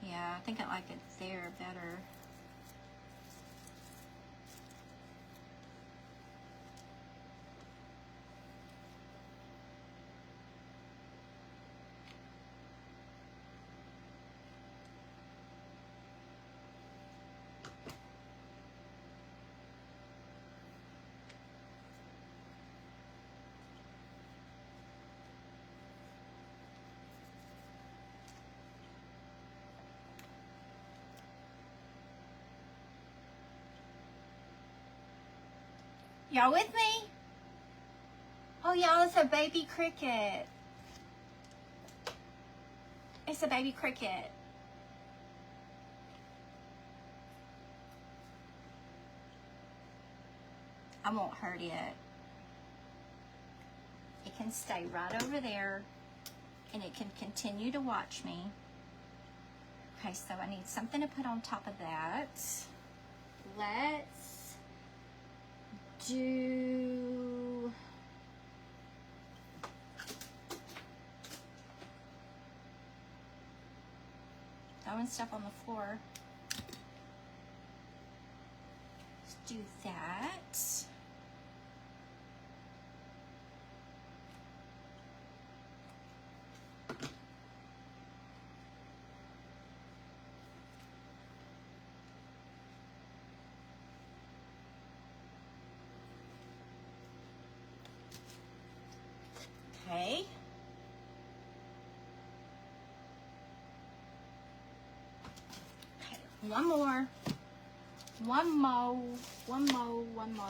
Yeah, I think I like it there better. Y'all with me? Oh, y'all, it's a baby cricket. It's a baby cricket. I won't hurt it. It can stay right over there and it can continue to watch me. Okay, so I need something to put on top of that. Let's do... throwing stuff on the floor. Let's do that. Okay. Okay, one more. One more. One more. One more.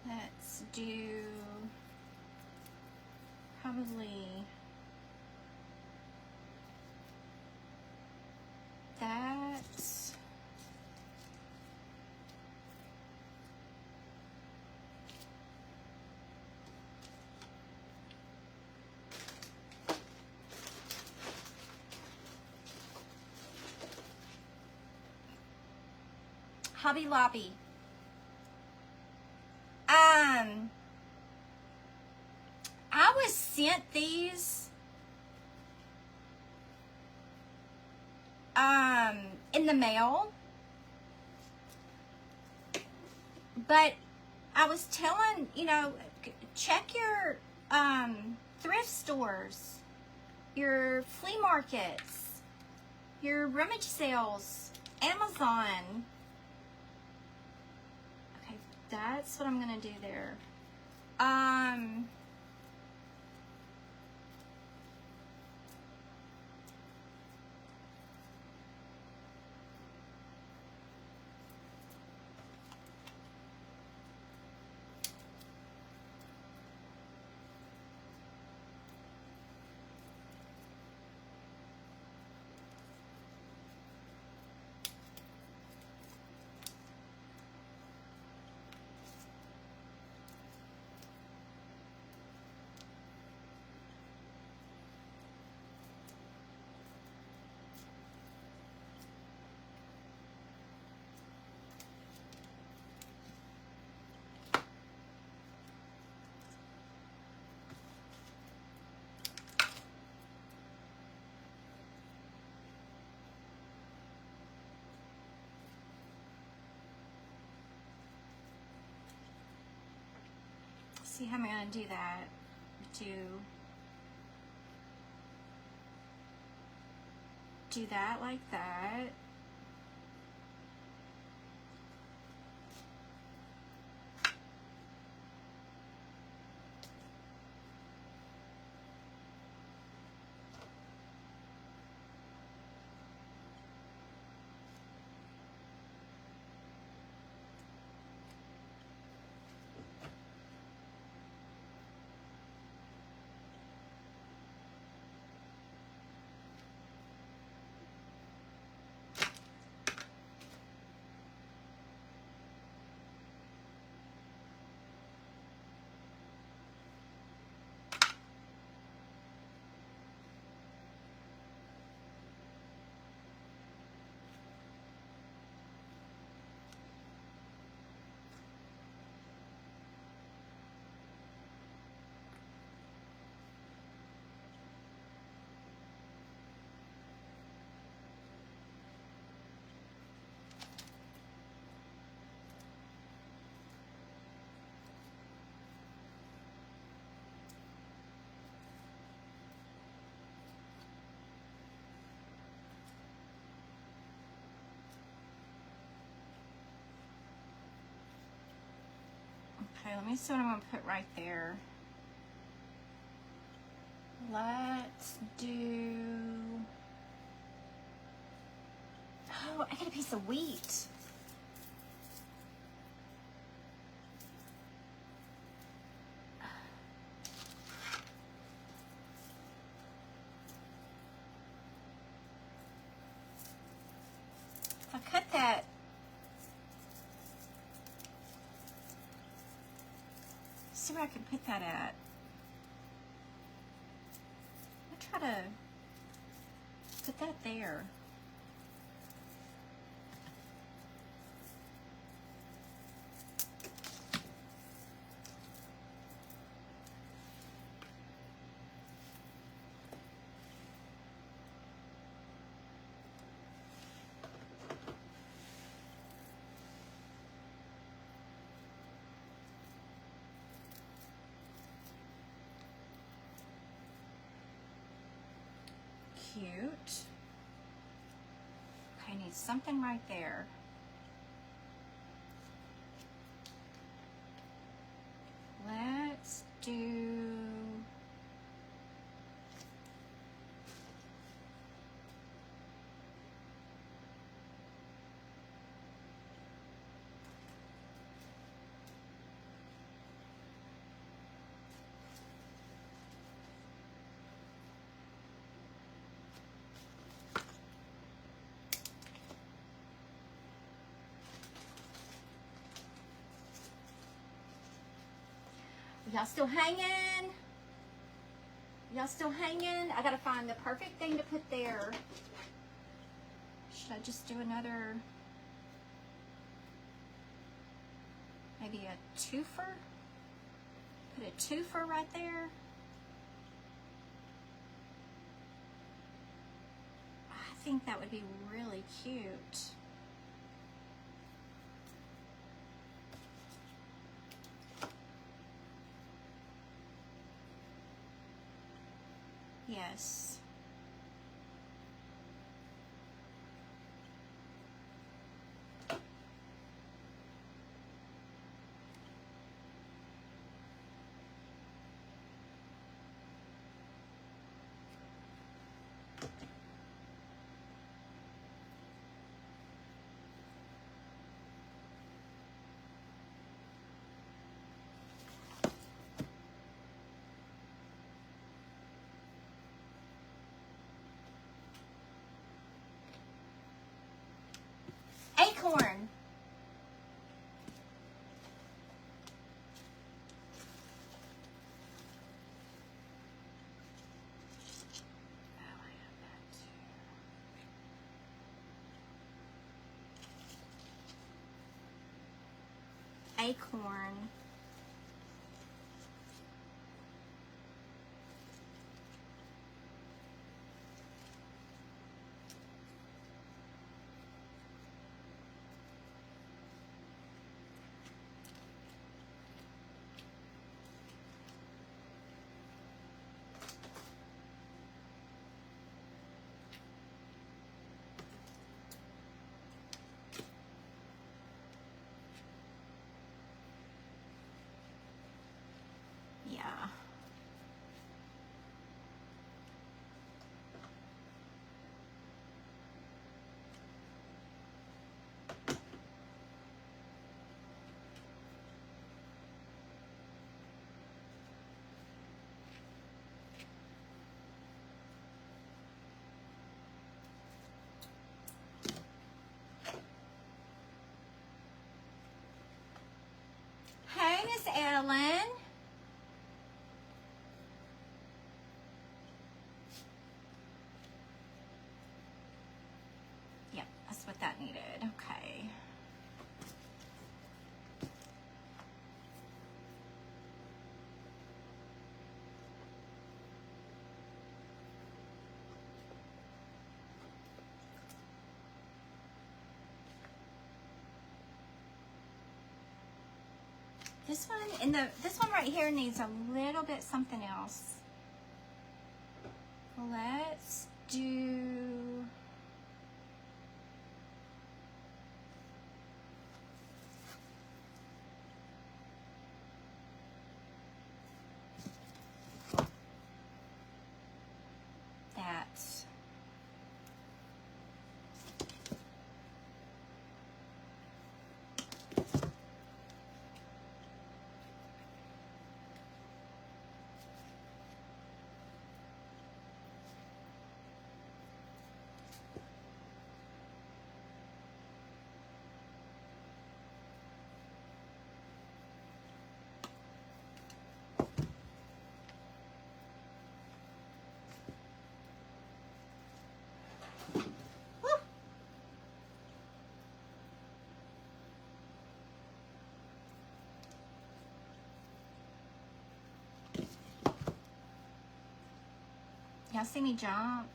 Let's do probably that. Hobby Lobby. I was sent these in the mail, but I was telling, you know, check your thrift stores, your flea markets, your rummage sales, Amazon. Okay, that's what I'm gonna do there. See how I'm gonna do that. Do that like that. Okay, let me see what I'm gonna put right there. Let's do, oh, I got a piece of wheat. If I cut that, see where I can put that at. I'll try to put that there. Cute. Okay, I need something right there. Let's do, y'all still hanging? Y'all still hanging? I gotta find the perfect thing to put there. Should I just do another, maybe a twofer? Put a twofer right there. I think that would be really cute. Yes. Acorn. Acorn. Yeah. Hey, Miss Ellen. Yep, that's what that needed. Okay. This one and this one right here needs a little bit something else. Let's do, Y'all see me jump?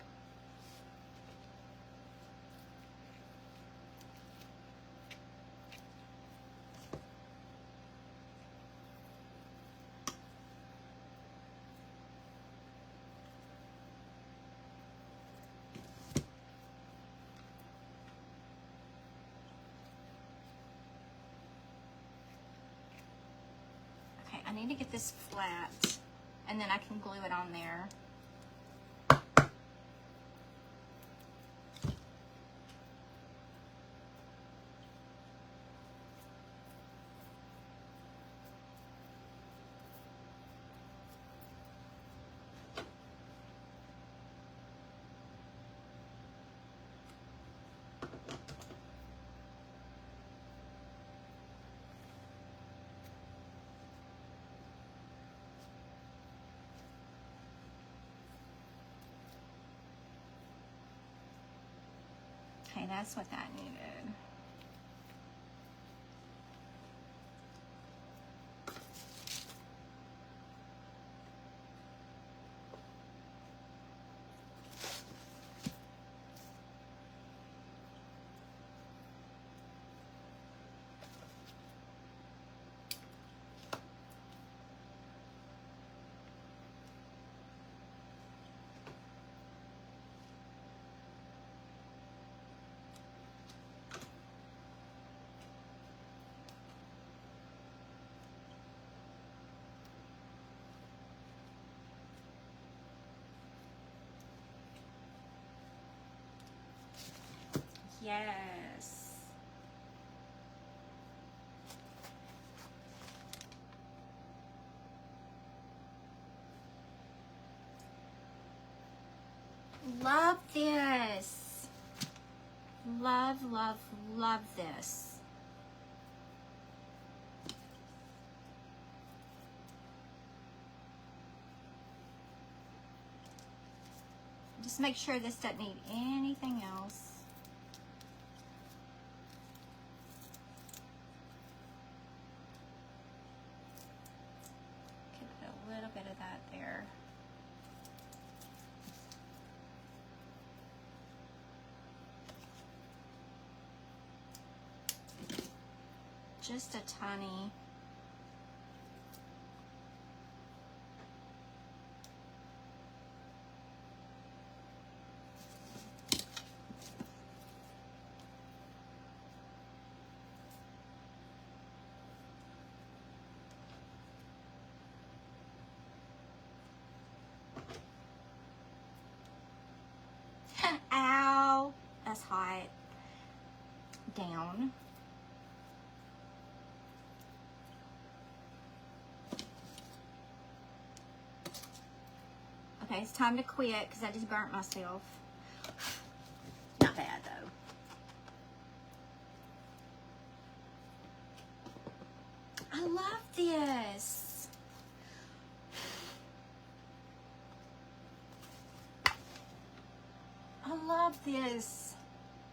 Okay, I need to get this flat, and then I can glue it on there. Okay, that's what that needed. Yes. Love this. Love, love, love this. Just make sure this doesn't need anything else. Could put a little bit of that there. Just a tiny. Ow, that's hot. Down. Okay, it's time to quit because I just burnt myself. Not bad though. I love this. I love this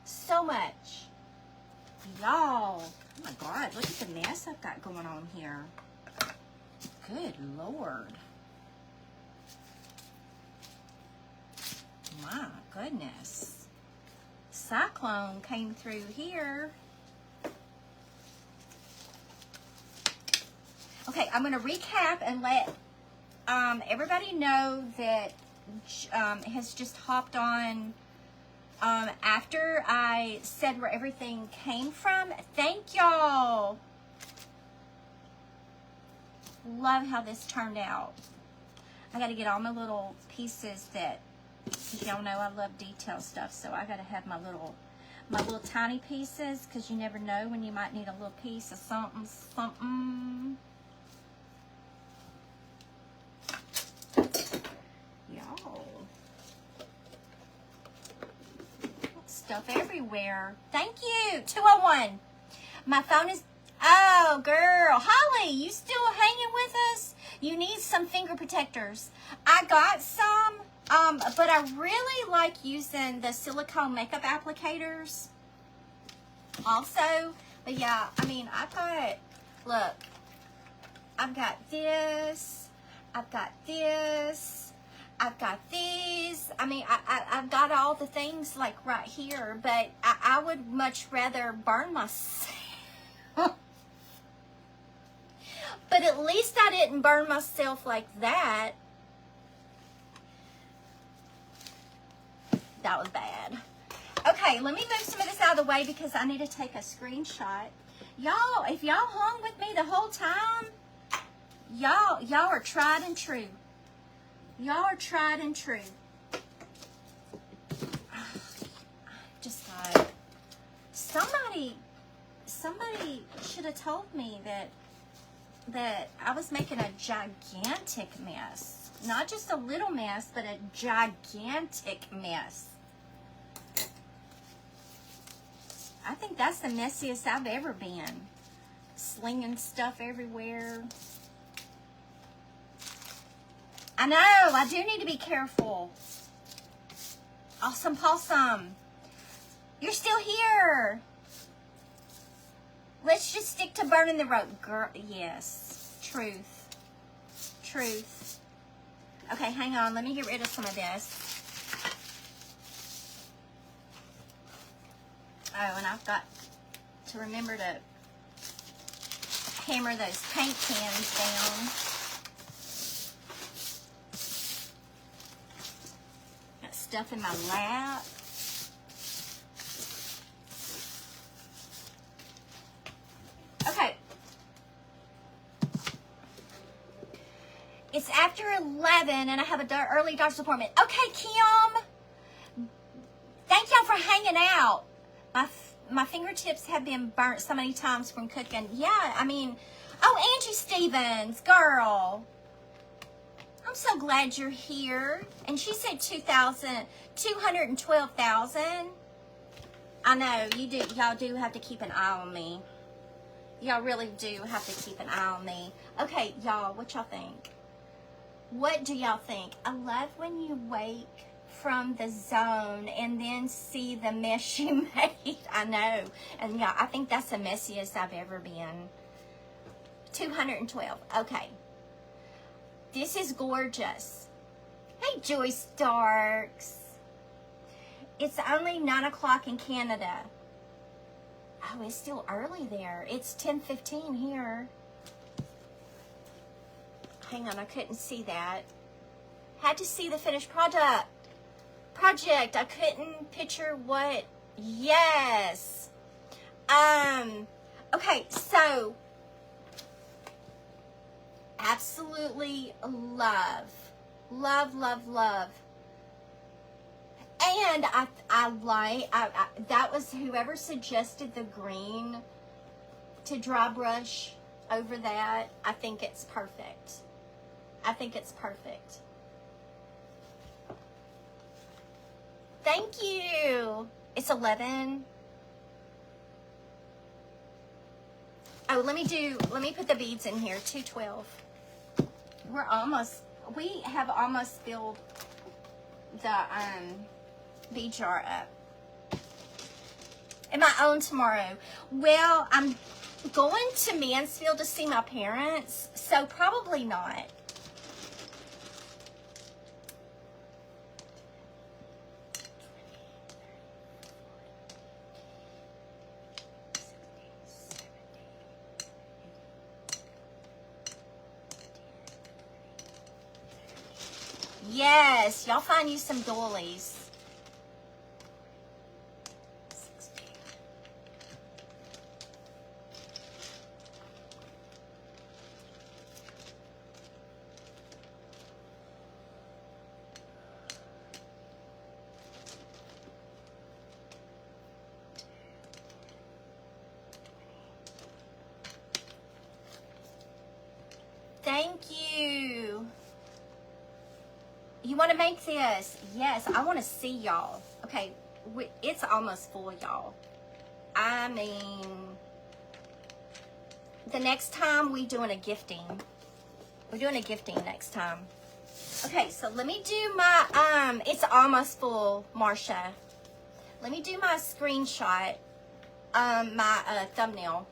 so much. Y'all, oh my God, look at the mess I've got going on here. Good Lord. My goodness. Cyclone came through here. Okay, I'm going to recap and let everybody know that has just hopped on after I said where everything came from. Thank y'all. Love how this turned out. I got to get all my little pieces that, y'all know I love detail stuff, so I got to have my little tiny pieces because you never know when you might need a little piece of something. Y'all. Stuff everywhere. Thank you. 201. My phone is... Oh, girl. Holly, you still hanging with us? You need some finger protectors. I got some, but I really like using the silicone makeup applicators also. But yeah, I mean, I've got, look, I've got this. I've got this. I've got these. I mean, I've got all the things like right here, but I would much rather burn myself. But at least I didn't burn myself like that. That was bad. Okay, let me move some of this out of the way because I need to take a screenshot. Y'all, if y'all hung with me the whole time, y'all are tried and true. Y'all are tried and true. Just thought somebody should have told me that I was making a gigantic mess. Not just a little mess, but a gigantic mess. I think that's the messiest I've ever been. Slinging stuff everywhere. I know, I do need to be careful. Awesome Possum. You're still here. Let's just stick to burning the rope. Girl, yes. Truth. Truth. Okay, hang on. Let me get rid of some of this. Oh, and I've got to remember to hammer those paint cans down. Got stuff in my lap. Okay. It's after 11 and I have an early doctor's appointment. Okay, Kim. Thank y'all for hanging out. My fingertips have been burnt so many times from cooking. Yeah, I mean, oh, Angie Stevens, girl. I'm so glad you're here. And she said 212,000. I know, y'all do have to keep an eye on me. Y'all really do have to keep an eye on me. Okay, y'all, what y'all think? What do y'all think? I love when you wake from the zone and then see the mess you made. I know. And yeah, I think that's the messiest I've ever been. 212. Okay. This is gorgeous. Hey, Joy Starks. It's only 9 o'clock in Canada. Oh, it's still early there. It's 10:15 here. Hang on, I couldn't see that. Had to see the finished project. I couldn't picture what. Yes. Okay, so absolutely love. And that was whoever suggested the green to dry brush over that. I think it's perfect. I think it's perfect. Thank you. It's 11. Oh, let me put the beads in here. 212. We have almost filled the bead jar up. Am I on tomorrow? Well, I'm going to Mansfield to see my parents, so probably not. Yes, y'all find you some dollies. Thank you. You want to make this? Yes, I want to see y'all. Okay, it's almost full, y'all. I mean, the next time we doing a gifting. We're doing a gifting next time. Okay, so let me do my, it's almost full, Marsha. Let me do my screenshot, my thumbnail.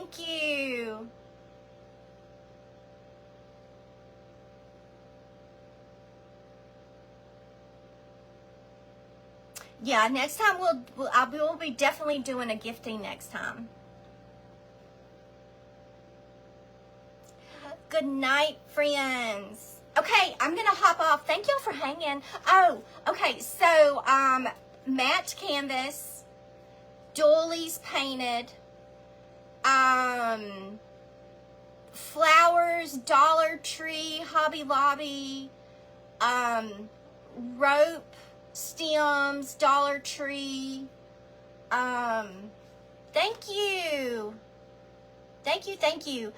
Thank you. Yeah, next time we'll be definitely doing a gifting next time. Good night, friends. Okay, I'm gonna hop off. Thank y'all for hanging. Oh, okay, so matte canvas, Dollie's painted, flowers, Dollar Tree, Hobby Lobby, rope, stems, Dollar Tree. Thank you. Thank you.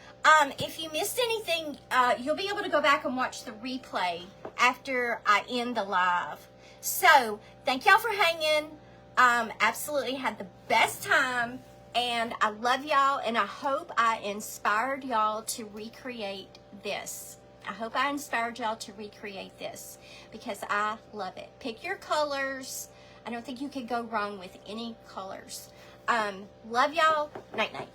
If you missed anything, you'll be able to go back and watch the replay after I end the live. So, thank y'all for hanging. Absolutely had the best time, and I love y'all, and I hope I inspired y'all to recreate this. I hope I inspired y'all to recreate this because I love it. Pick your colors. I don't think you could go wrong with any colors. Love y'all. Night, night.